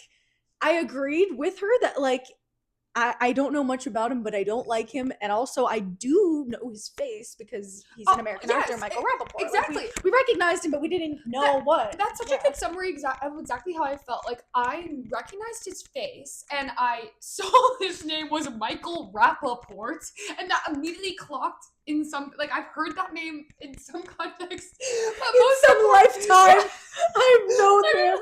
I agreed with her that like, I don't know much about him, but I don't like him. And also, I do know his face because he's an American actor, Michael Rapaport. Exactly. Like we recognized him, but we didn't know what. That's such a good summary of exactly how I felt. Like, I recognized his face, and I saw his name was Michael Rapaport, and that immediately clocked in some, like, I've heard that name in some context. In some lifetime, I've known him.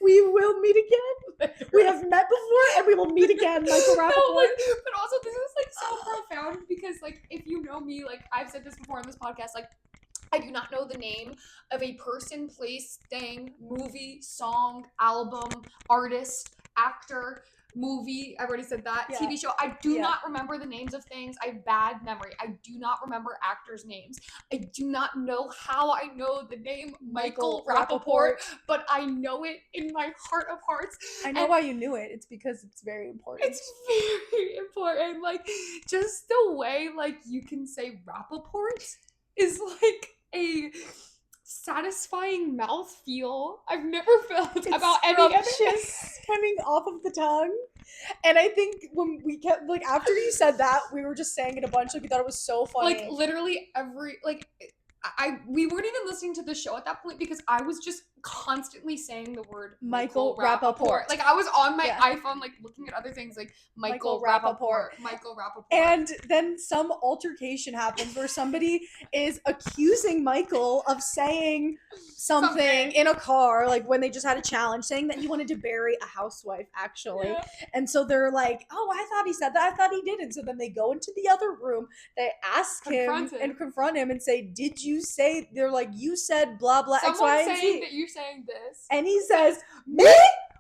We will meet again. We have met before, and we will meet again, Michael Rapaport. No, like, but also, this is, like, so profound, because, like, if you know me, like, I've said this before on this podcast, like, I do not know the name of a person, place, thing, movie, song, album, artist, actor, movie, I've already said that, TV show. I do not remember the names of things. I have bad memory. I do not remember actors' names. I do not know how I know the name Michael Rapaport, but I know it in my heart of hearts. I know why you knew it. It's because it's very important. It's very important. Like, just the way, like, you can say Rapaport is, like, a satisfying mouthfeel I've never felt about any other coming off of the tongue. And I think when we kept, like, after you said that, we were just saying it a bunch. Like, we thought it was so funny. Like, literally every, like, we weren't even listening to the show at that point because I was just constantly saying the word Michael Rapaport. Like, I was on my iPhone, like, looking at other things, like, Michael Rapaport. And then some altercation happens where somebody is accusing Michael of saying something in a car, like, when they just had a challenge, saying that he wanted to bury a housewife, actually. Yeah. And so they're like, oh, I thought he said that. I thought he didn't. So then they go into the other room. They ask him and confront him and say, did you say, they're like, you said blah, blah, X, Y, and Z. That you saying this. And he says, me?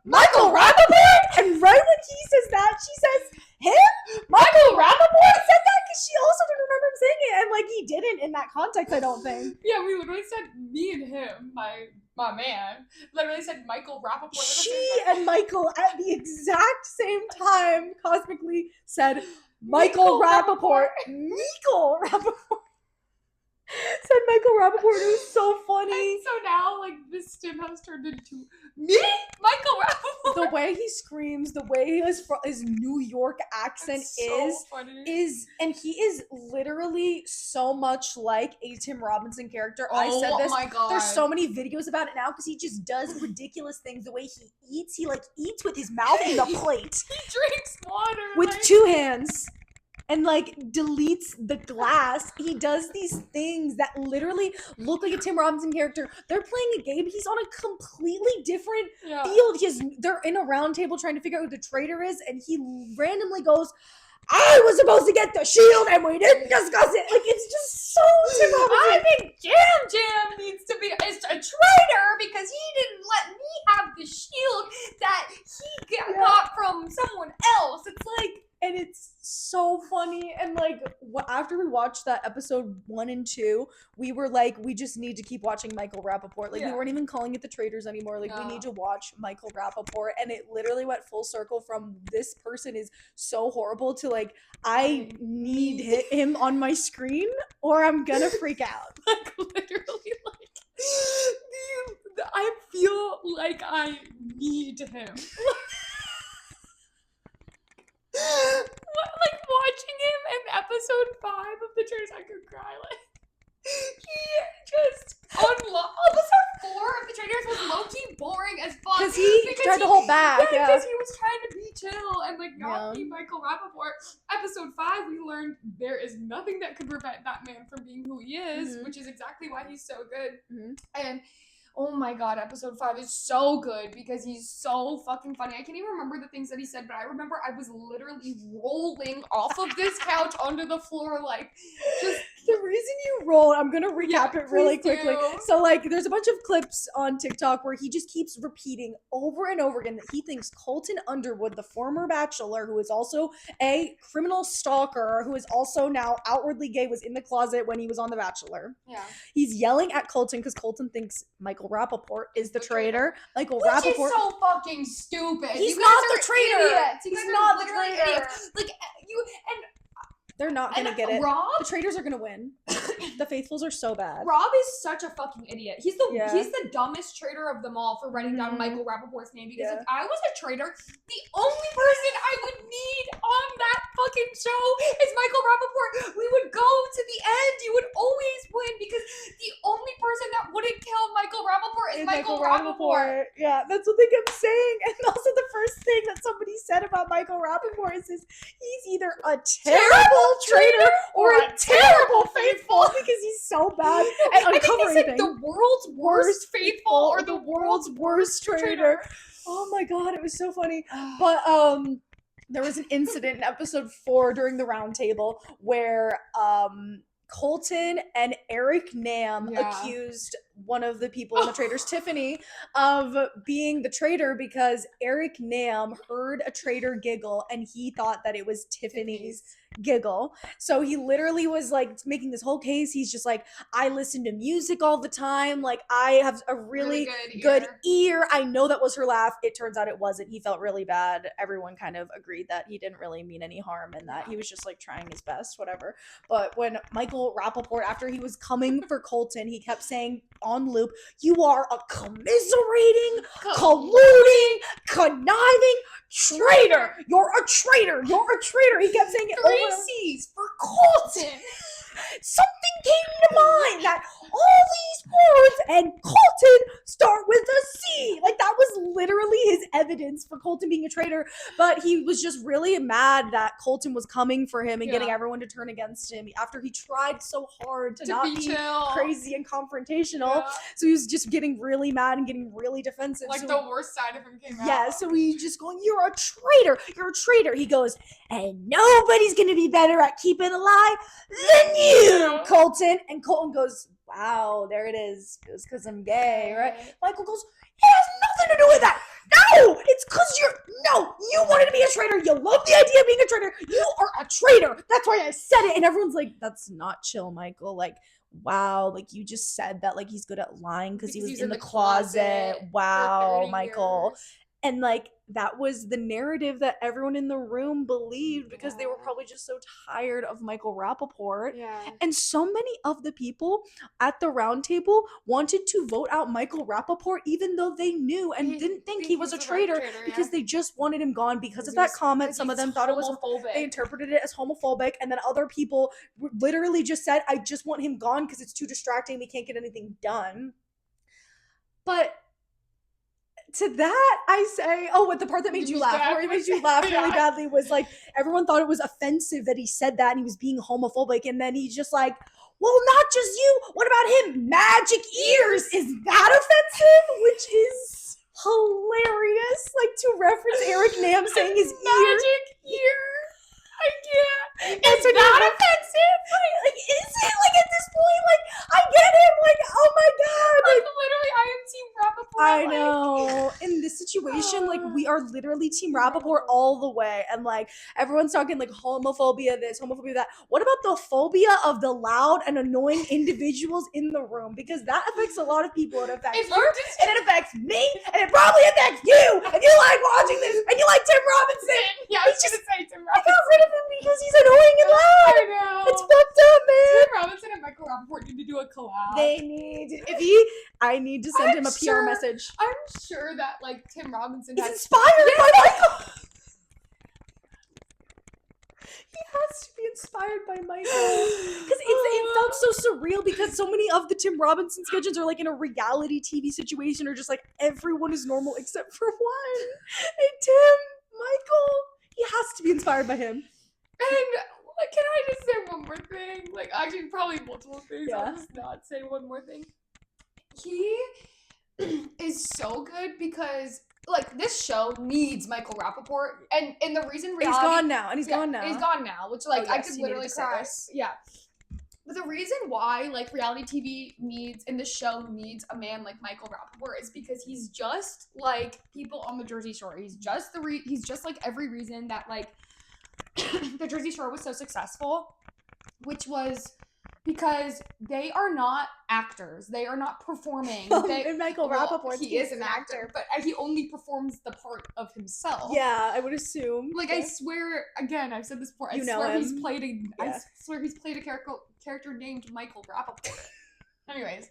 Michael Rapaport? And right when he says that, she says, him? Michael Rapaport said that? Because she also didn't remember him saying it. And, like, he didn't in that context, I don't think. Yeah, we literally said me and him, my man, literally said Michael Rapaport. She and Michael at the exact same time cosmically said Michael Rapaport. Michael Rapaport. Said Michael Rapaport. It was so funny. And so now, like, this stim has turned into me, Michael Rapaport. The way he screams, the way his New York accent is, and he is literally so much like a Tim Robinson character. I said this. My God. There's so many videos about it now because he just does ridiculous things. The way he eats, he, like, eats with his mouth in the plate. He drinks water with 2 hands. And, like, deletes the glass. He does these things that literally look like a Tim Robinson character. They're playing a game. He's on a completely different field. They're in a round table trying to figure out who the traitor is, and he randomly goes, I was supposed to get the shield, and we didn't discuss it. Like, it's just so Tim Robinson. I think Jam needs to be a traitor because he didn't let me have the shield that he got from someone else. It's like... And it's so funny. And, like, after we watched that episode 1 and 2, we were like, we just need to keep watching Michael Rapaport. Like, we weren't even calling it The Traitors anymore. Like, we need to watch Michael Rapaport. And it literally went full circle from this person is so horrible to, like, I need him on my screen or I'm gonna freak out. Like, literally, like, I feel like I need him. Like, watching him in episode 5 of The Traitors, I could cry. Like, he just episode 4 of The Traitors was low-key boring as fuck because he tried to hold back. Because he was trying to be chill and, like, not be Michael Rapaport. Episode 5, we learned there is nothing that could prevent that man from being who he is, which is exactly why he's so good. And oh my God, episode 5 is so good because he's so fucking funny. I can't even remember the things that he said, but I remember I was literally rolling off of this couch onto the floor, like, just... The reason you roll, I'm going to recap it really quickly. So, like, there's a bunch of clips on TikTok where he just keeps repeating over and over again that he thinks Colton Underwood, the former bachelor, who is also a criminal stalker, who is also now outwardly gay, was in the closet when he was on The Bachelor. Yeah. He's yelling at Colton because Colton thinks Michael Rapaport is the traitor. Which is so fucking stupid. He's not the traitor. He's not the traitor. Like, They're not gonna get it. Rob, the traitors are gonna win. The faithfuls are so bad. Rob is such a fucking idiot. He's the dumbest traitor of them all for writing down Michael Rapaport's name, because if I was a traitor, the only person I would need on that fucking show is Michael Rapaport. We would go to the end. You would always win, because the only person that wouldn't kill Michael Rapaport is Michael Rapaport. Yeah, that's what they kept saying. And also the first thing that somebody said about Michael Rapaport is he's either a terrible traitor or a terrible faithful, because he's so bad at uncovering things. The world's worst faithful or the world's worst traitor. Oh my god, it was so funny. But there was an incident in episode 4 during the round table where Colton and Eric Nam accused one of the people in the traitors, Tiffany, of being the traitor because Eric Nam heard a traitor giggle and he thought that it was Tiffany's giggle. So he literally was like making this whole case. He's just like, I listen to music all the time. Like, I have a really good ear. I know that was her laugh. It turns out it wasn't. He felt really bad. Everyone kind of agreed that he didn't really mean any harm and that he was just like trying his best, whatever. But when Michael Rapaport, after he was coming for Colton, he kept saying on loop, you are a commiserating, colluding, conniving traitor. You're a traitor. You're a traitor. He kept saying it 3 C's for Colton. Something came to mind that all these words and Colton start with a C. Like, that was literally his evidence for Colton being a traitor. But he was just really mad that Colton was coming for him and getting everyone to turn against him after he tried so hard to not be crazy and confrontational. Yeah. So he was just getting really mad and getting really defensive. Like, so the worst side of him came out. Yeah, so he's just going, you're a traitor. You're a traitor. He goes, and nobody's going to be better at keeping a lie than you, Colton. And Colton goes, wow, there it is. It was because I'm gay, right? Michael goes, it has nothing to do with that. No, it's because you wanted to be a traitor. You love the idea of being a traitor. You are a traitor. That's why I said it. And everyone's like, that's not chill, Michael. Like, wow, like you just said that like he's good at lying because he was in the closet. Wow, Michael. Years. And like that was the narrative that everyone in the room believed because they were probably just so tired of Michael Rapaport. Yeah. And so many of the people at the round table wanted to vote out Michael Rapaport even though they knew and didn't think he was a traitor because they just wanted him gone because of that comment. Some of them thought it was homophobic. They interpreted it as homophobic, and then other people literally just said, I just want him gone because it's too distracting. We can't get anything done. But to that, I say, what the part that made you laugh, where it made you laugh really badly was like, everyone thought it was offensive that he said that and he was being homophobic. And then he's just like, well, not just you. What about him? Magic ears. Is that offensive? Which is hilarious. Like to reference Eric Nam saying his magic ear. I can't. Is that offensive? Like, is it? Like, at this point, like, I get him. Like, oh my God. Like literally, I am Team Rapaport. I know. In this situation, like, we are literally Team Rapaport all the way. And, like, everyone's talking, like, homophobia this, homophobia that. What about the phobia of the loud and annoying individuals in the room? Because that affects a lot of people. It affects her, and it affects me, and it probably affects you. If you like watching this, and you like Tim Robinson. Yeah, I was just say Tim Robinson. I got rid of him because he's annoying and loud. I know. It's fucked up, man. Tim Robinson and Michael Rapaport need to do a collab. They need. I need to send him a PR message. I'm sure that like Tim Robinson is inspired by Michael. He has to be inspired by Michael because it felt so surreal because so many of the Tim Robinson sketches are like in a reality TV situation or just like everyone is normal except for one. And Tim, Michael, he has to be inspired by him. And can I just say one more thing? Like, actually, probably multiple things. Yeah. I'll just not say one more thing. He is so good because, like, this show needs Michael Rapaport. And the reason reality... He's gone now. And he's gone now. He's gone now, which, like, I could literally cry. Yeah. But the reason why, like, reality TV needs, and the show needs a man like Michael Rapaport is because he's just like people on the Jersey Shore. He's just he's just like every reason that, like, the Jersey Shore was so successful, which was because they are not actors. They are not performing. And Michael Rapaport, he is an actor, but he only performs the part of himself. Yeah, I would assume. Like, I swear, again, I've said this before, I swear he's played a character named Michael Rapaport. Anyways.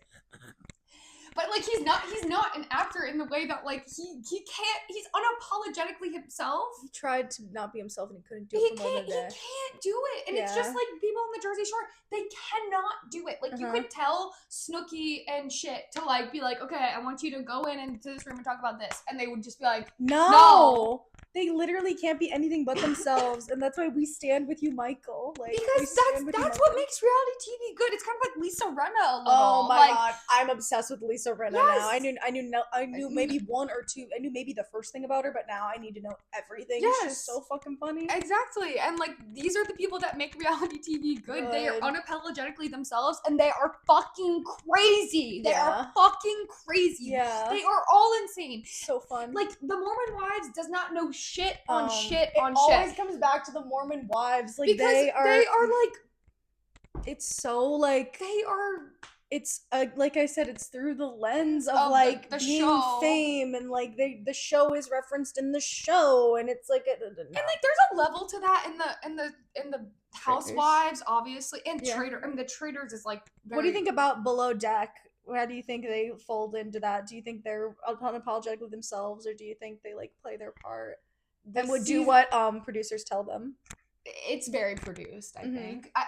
But, like, he's not an actor in the way that, like, he can't, he's unapologetically himself. He tried to not be himself and he couldn't do it for more than a day. He can't do it. And it's just, like, people on the Jersey Shore, they cannot do it. Like, you could tell Snooki and shit to, like, be like, okay, I want you to go into this room and talk about this. And they would just be like, no. They literally can't be anything but themselves, and that's why we stand with you, Michael. Like, because that's what makes reality TV good. It's kind of like Lisa Rinna a little. Oh my god, I'm obsessed with Lisa Rinna now. I knew maybe one or two. I knew maybe the first thing about her, but now I need to know everything. Yes. She's so fucking funny. Exactly, and like these are the people that make reality TV good. They are unapologetically themselves, and they are fucking crazy. They are fucking crazy. Yeah, they are all insane. So fun. Like the Mormon Wives does not know shit on shit on shit. It always comes back to the Mormon Wives. Like because they are like, it's so like they are. It's like I said, it's through the lens of like the being show. Fame, and like the show is referenced in the show, and it's like and like there's a level to that in the Housewives, obviously, and Trader. I mean, the Traders is like. What do you think about Below Deck? How do you think they fold into that? Do you think they're unapologetic with themselves, or do you think they like play their part and would do what producers tell them? It's very produced, I think. I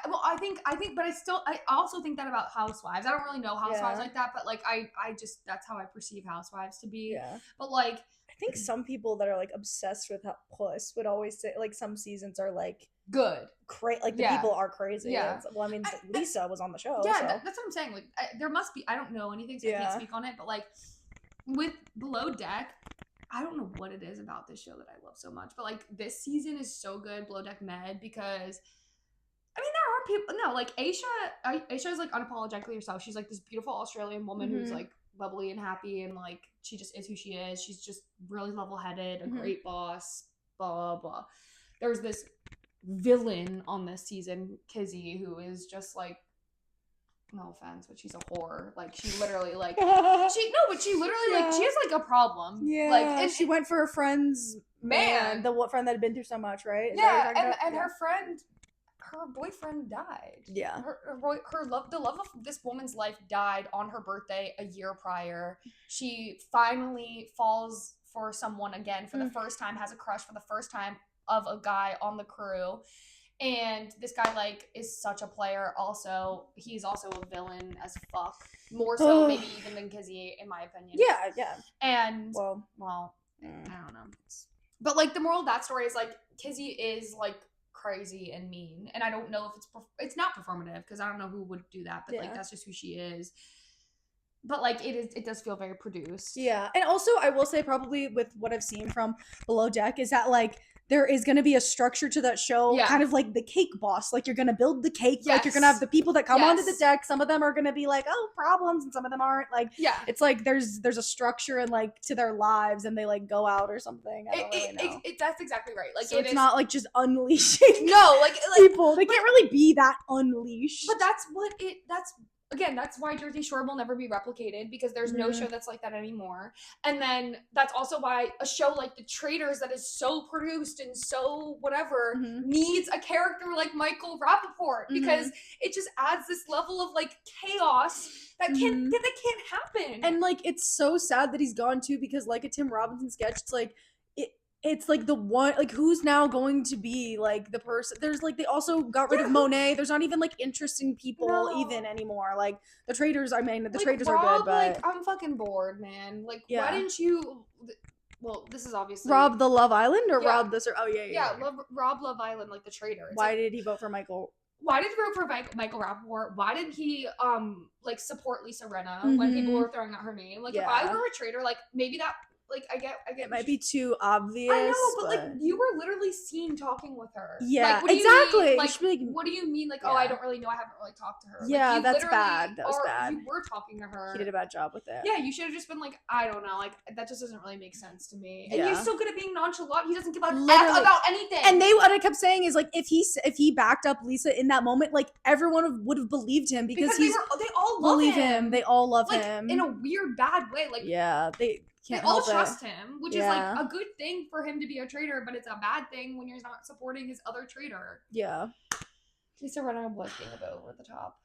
also think that about Housewives. I don't really know Housewives like that, but like I just that's how I perceive Housewives to be. Yeah. But like I think some people that are like obsessed with Puss would always say like some seasons are like good, like the people are crazy. Yeah. Well, I mean, Lisa was on the show. Yeah, so. That's what I'm saying. Like there must be. I don't know anything, so I can't speak on it. But like with Below Deck. I don't know what it is about this show that I love so much, but like this season is so good, Below Deck Med, because I mean there are people like Aisha is like unapologetically herself. She's like this beautiful Australian woman who's like bubbly and happy, and like she just is who she is. She's just really level-headed, a great boss, blah blah blah. There's this villain on this season, Kizzy, who is just like, no offense, but she's a whore. Like she literally like she has like a problem. Yeah, like and she went for her friend's man, the friend that had been through so much, right? Her boyfriend died. Yeah, the love of this woman's life died on her birthday a year prior. She finally falls for someone again for the first time, has a crush for the first time of a guy on the crew. And this guy, like, is such a player also. He's also a villain as fuck. More so, maybe even than Kizzy, in my opinion. Yeah. And, well, I don't know. But, like, the moral of that story is, like, Kizzy is, like, crazy and mean. And I don't know if it's not performative, because I don't know who would do that. But, like, that's just who she is. But, like, it does feel very produced. Yeah. And also, I will say, probably with what I've seen from Below Deck, is that, like, there is going to be a structure to that show, kind of like the Cake Boss. Like, you're going to build the cake. Yes. Like, you're going to have the people that come onto the deck. Some of them are going to be like, oh, problems. And some of them aren't. Like, it's like there's a structure and, like, to their lives, and they, like, go out or something. I don't really know. That's exactly right. Like, so it's not, like, just unleashing like people. They can't really be that unleashed. But that's why Jersey Shore will never be replicated, because there's no show that's like that anymore. And then that's also why a show like The Traitors, that is so produced and so whatever, needs a character like Michael Rapaport, because it just adds this level of like chaos that can't happen. And like it's so sad that he's gone too, because like a Tim Robinson sketch, it's like the one, like who's now going to be like the person. There's like, they also got rid of Monet. There's not even like interesting people even anymore. Like the Traitors, I mean, the Traitors are good, but like I'm fucking bored, man. Like why didn't you? Well, this is obviously Rob the Love Island or Rob this or Rob Love Island, like the Traitor. Why did he vote for Michael? Why did he vote for Michael Rapaport? Why did he like support Lisa Rinna when people were throwing out her name? Like if I were a traitor, like maybe that like I get it might be too obvious. I know, but like you were literally seen talking with her. Yeah, like, what do exactly. You mean? Like, what do you mean? Like, oh, I don't really know. I haven't really talked to her. Yeah, like, that's bad. That was bad. You were talking to her. He did a bad job with it. Yeah, you should have just been like, I don't know. Like, that just doesn't really make sense to me. And Yeah. you're so good at being nonchalant. He doesn't give a F about anything. And what I kept saying is like, if he backed up Lisa in that moment, like everyone would have believed him because they all love him. They all love like, him in a weird bad way. Like, yeah, they all trust him, which is like a good thing for him to be a traitor, but it's a bad thing when you're not supporting his other traitor. Yeah. Lisa Rinna was being a bit over the top.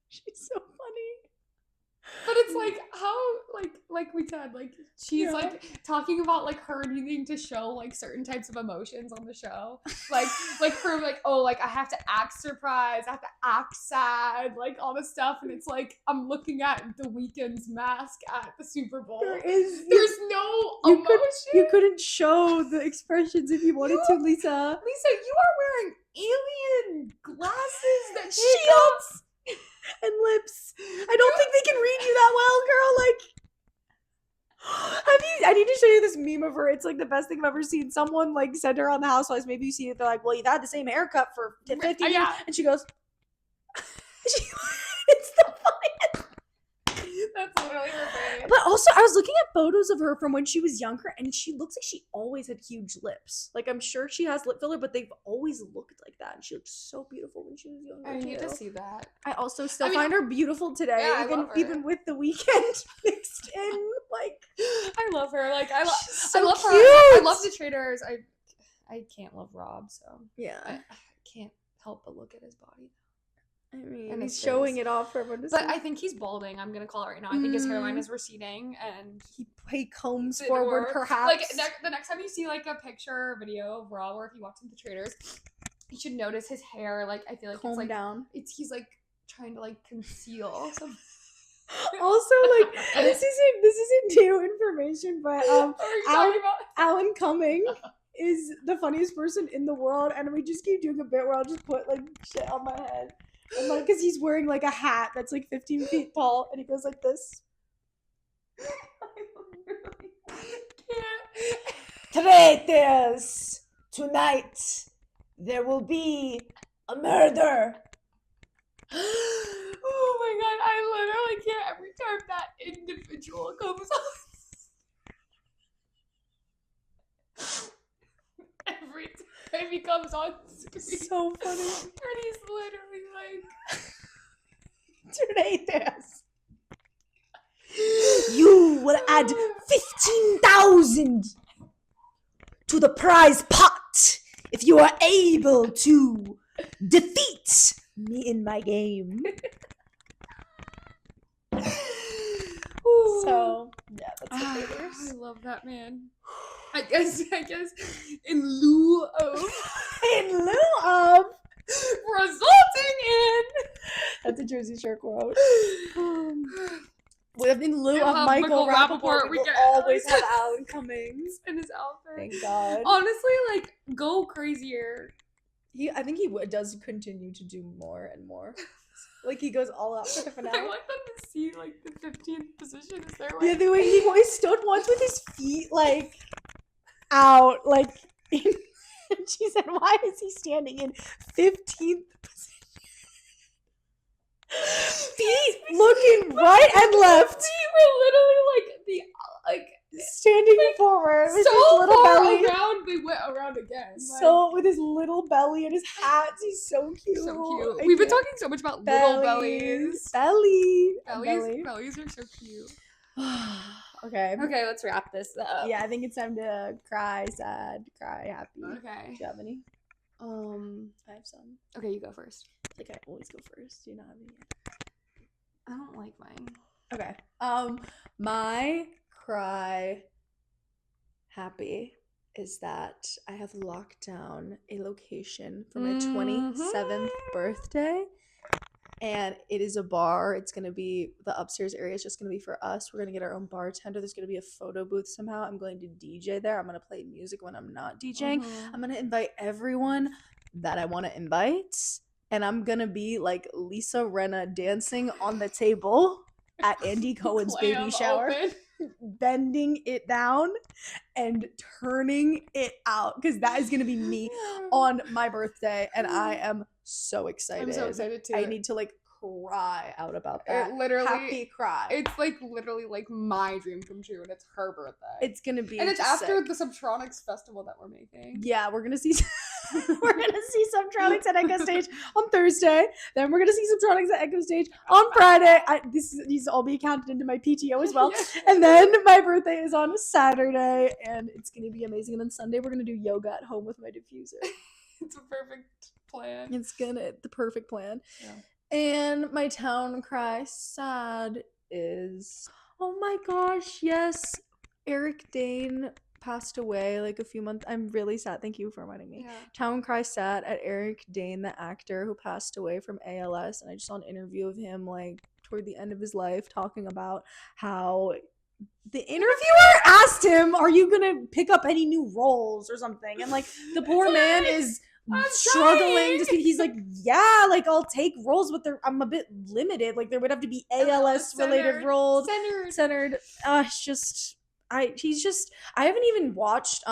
She's so funny. But it's like how like we said, like she's like talking about like her needing to show like certain types of emotions on the show. Like her like, oh, like I have to act surprised, I have to act sad, like all this stuff, and it's like I'm looking at The Weeknd's mask at the Super Bowl. There's no emotion. You couldn't show the expressions if you wanted to, Lisa. Lisa, you are wearing alien glasses that shields. And lips. I don't think they can read you that well, girl. Like, I need to show you this meme of her. It's like the best thing I've ever seen. Someone like send her on The Housewives. Maybe you see it. They're like, well, you've had the same haircut for 50 years. And she goes, it's the funniest. That's literally her face. But also, I was looking at photos of her from when she was younger, and she looks like she always had huge lips. Like, I'm sure she has lip filler, but they've always looked like that, and she looked so beautiful when she was younger. I need to see that. I also still find her beautiful today, even with The Weeknd mixed in. Like, I love her. Like, I love her. I love the traders. I can't love Rob, so yeah, I can't help but look at his body. I mean, he's showing it off for everyone to see. But I think he's balding. I'm gonna call it right now. I think his hairline is receding, and he combs forward, perhaps. Like the next time you see like a picture or video of Raw, or if you watch The Traders, you should notice his hair. Like I feel like comb it's like down. He's like trying to like conceal some. Also, like this isn't new information, but Alan Cumming is the funniest person in the world, and we just keep doing a bit where I'll just put like shit on my head. And like, because he's wearing like a hat that's like 15 feet tall, and he goes like this. Traitors, tonight there will be a murder. Oh my god, I literally can't every time that individual comes on. Every time he comes on screen. So funny. And he's literally like Traitors. You will add 15,000 to the prize pot if you are able to defeat me in my game. So yeah, that's the Traitors. I love that man. I guess in lieu of resulting in. That's a Jersey Shore quote. In lieu of Michael Rapaport, we will always have Alan Cummings in his outfit. Thank God. Honestly, like, go crazier. I think he does continue to do more and more. Like, he goes all out for the finale. I want them to see, like, the 15th position is their way. Yeah, the way he always stood once with his feet, like, out, like, and she said, why is he standing in 15th position? Feet looking right and left. We were literally, standing forward with so his little far belly. Around, we went around again. So with his little belly and his hats, he's so cute. So cute. We've been talking so much about little bellies. Bellies are so cute. Okay, let's wrap this up. Yeah, I think it's time to cry, sad, cry, happy. Okay. Do you have any? I have some. Okay, you go first. Like, I always go first. Do you not have any? I don't like mine. Okay. My cry happy is that I have locked down a location for my 27th birthday, and it is a bar. It's gonna be the upstairs area is just gonna be for us. We're gonna get our own bartender. There's gonna be a photo booth somehow. I'm going to DJ there. I'm gonna play music when I'm not DJing. I'm gonna invite everyone that I want to invite, and I'm gonna be like Lisa Rinna dancing on the table at Andy Cohen's baby shower. bending it down and turning it out, because that is going to be me on my birthday, and I am so excited. I'm so excited too. I need to like cry out about that. It literally, happy cry. It's like literally like my dream come true, and it's her birthday. It's gonna be, and it's after sick. the Subtronics festival that we're making. Yeah, we're gonna see Subtronics at Echo Stage on Thursday. Then we're gonna see Subtronics at Echo Stage on Friday. These all be counted into my PTO as well. And then my birthday is on Saturday, and it's gonna be amazing. And then Sunday we're gonna do yoga at home with my diffuser. It's a perfect plan. It's the perfect plan. Yeah. And my town cry sad is, oh my gosh, yes, Eric Dane passed away like a few months. I'm really sad. Thank you for reminding me. Yeah. Town cry sad at Eric Dane, the actor who passed away from ALS. And I just saw an interview of him like toward the end of his life talking about how the interviewer asked him, are you gonna pick up any new roles or something? And like the poor man is struggling to speak. He's like, yeah, like I'll take roles, but I'm a bit limited. Like there would have to be ALS related roles centered. It's just I haven't even watched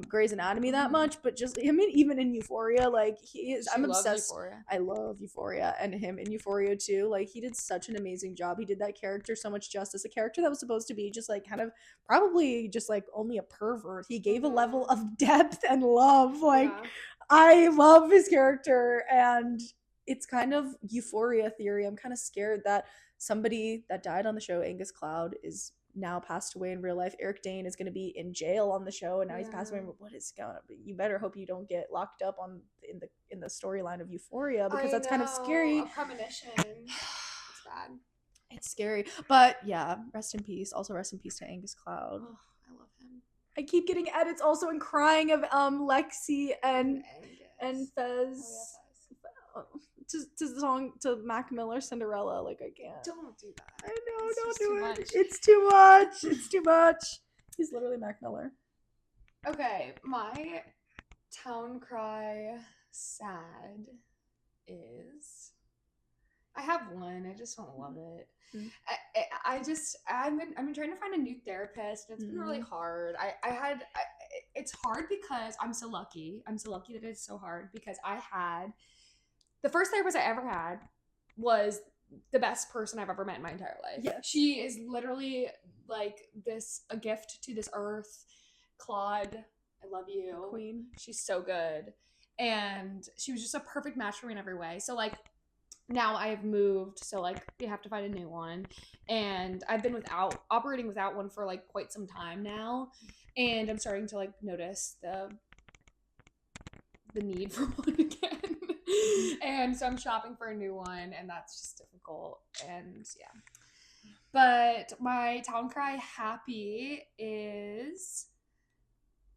Grey's Anatomy that much, but just I mean even in Euphoria, like I'm obsessed. Euphoria. I love Euphoria, and him in Euphoria too. Like he did such an amazing job. He did that character so much justice. A character that was supposed to be just like kind of probably just like only a pervert. He gave a level of depth and love. Like I love his character, and it's kind of Euphoria theory. I'm kind of scared that somebody that died on the show, Angus Cloud, is now passed away in real life. Eric Dane is going to be in jail on the show, and now he's passed away. What is going on? You better hope you don't get locked up in the storyline of Euphoria, because that's kind of scary. A premonition. It's bad. It's scary, but yeah, rest in peace. Also, rest in peace to Angus Cloud. Oh, I love him. I keep getting edits also and crying of Lexi and Fez. To the song to Mac Miller Cinderella. Like I can't. Don't do that. I know, don't do it. It's too much. It's too much. He's literally Mac Miller. Okay, my town cry sad is, I have one. I just don't love it. Mm-hmm. I've been trying to find a new therapist, and it's been really hard. It's hard because I'm so lucky. I'm so lucky that it's so hard, because the first therapist I ever had was the best person I've ever met in my entire life. Yeah. She is literally like a gift to this earth. Claude, I love you. Queen. She's so good. And she was just a perfect match for me in every way. So like now I have moved, so like you have to find a new one. And I've been operating without one for like quite some time now. And I'm starting to like notice the need for one again. And so I'm shopping for a new one, and that's just difficult. And yeah. But my town cry happy is,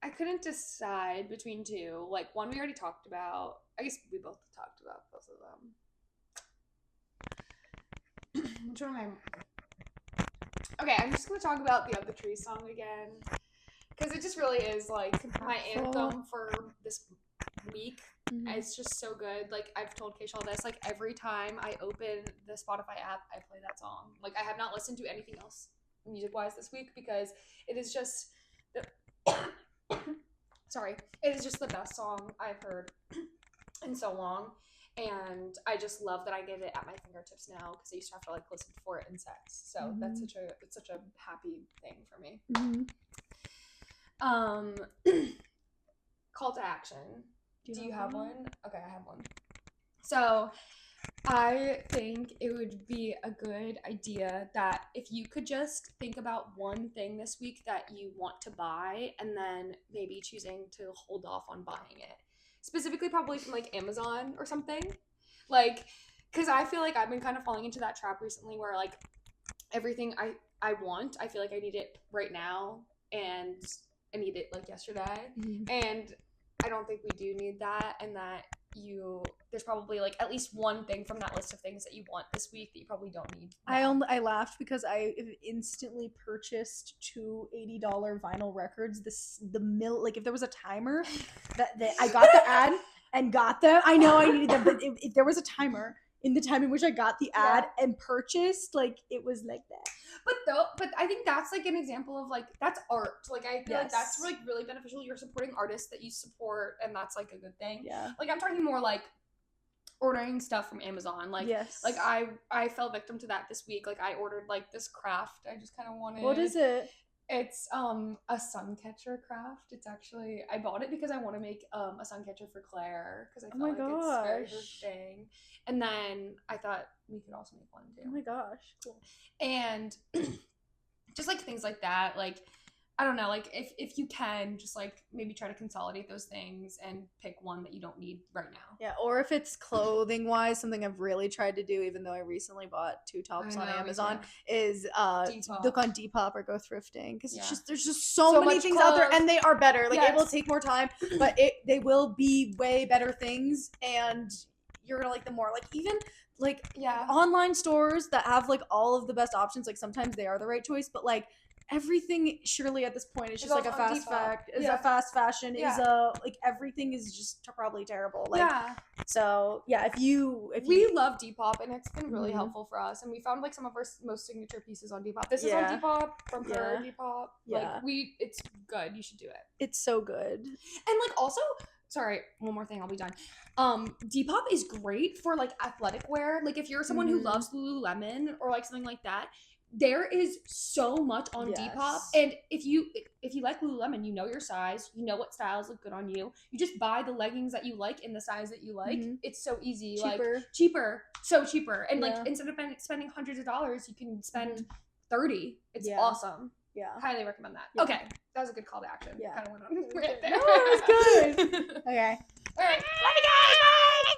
I couldn't decide between two. Like one we already talked about. I guess we both talked about both of them. Which one am I? Okay, I'm just gonna talk about the Other Tree song again, because it just really is like my anthem for this week. Mm-hmm. It's just so good. Like I've told Kshaw this, like every time I open the Spotify app, I play that song. Like I have not listened to anything else music wise this week, because it is just it is just the best song I've heard in so long. And I just love that I get it at my fingertips now, because I used to have to like listen for it in sex. So that's such a happy thing for me. Call to action. Do you have one? Okay, I have one. So I think it would be a good idea that if you could just think about one thing this week that you want to buy, and then maybe choosing to hold off on buying it. Specifically probably from like Amazon or something. Like, because I feel like I've been kind of falling into that trap recently where like everything I want, I feel like I need it right now, and I need it like yesterday. And I don't think we do need that, and that there's probably like at least one thing from that list of things that you want this week that you probably don't need. I laughed because I instantly purchased two $80 vinyl records. Like if there was a timer that I got the ad and got them. I know I needed them, but if there was a timer in the time in which I got the ad and purchased, like it was like that. But I think that's like an example of like that's art. Like I feel like that's like really beneficial. You're supporting artists that you support, and that's like a good thing. Yeah. Like I'm talking more like ordering stuff from Amazon. Like like I fell victim to that this week. Like I ordered like this craft. I just kind of wanted. What is it? It's a sun catcher craft. It's actually I bought it because I want to make a sun catcher for Claire because I felt like it's very her thing. And then I thought we could also make one too. Oh my gosh, cool. And just like things like that, like I don't know, like if you can just like maybe try to consolidate those things and pick one that you don't need right now. Yeah, or if it's clothing wise, something I've really tried to do, even though I recently bought 2 tops on Amazon, is look on Depop or go thrifting because it's just there's just so many things out there, and they are better. Like it will take more time, but they will be way better things, and you're gonna like them more. Like even like online stores that have like all of the best options, like sometimes they are the right choice, but like everything surely at this point is just like a fast fashion is a like everything is just probably terrible. Like so if we love Depop, and it's been really helpful for us, and we found like some of our most signature pieces on Depop. This is on Depop from her Depop. Like it's good. You should do it. It's so good. And like also, sorry, one more thing, I'll be done. Depop is great for like athletic wear. Like if you're someone who loves Lululemon or like something like that, there is so much on Depop. And if you like Lululemon, you know your size, you know what styles look good on you. You just buy the leggings that you like in the size that you like. It's so easy. Cheaper. So cheaper. And like instead of spending hundreds of dollars, you can spend $30. It's awesome. Yeah. Highly recommend that. Yeah. Okay. That was a good call to action. Yeah. Kind of went on right there. No, it was good. Okay. All right. Love you guys. Bye.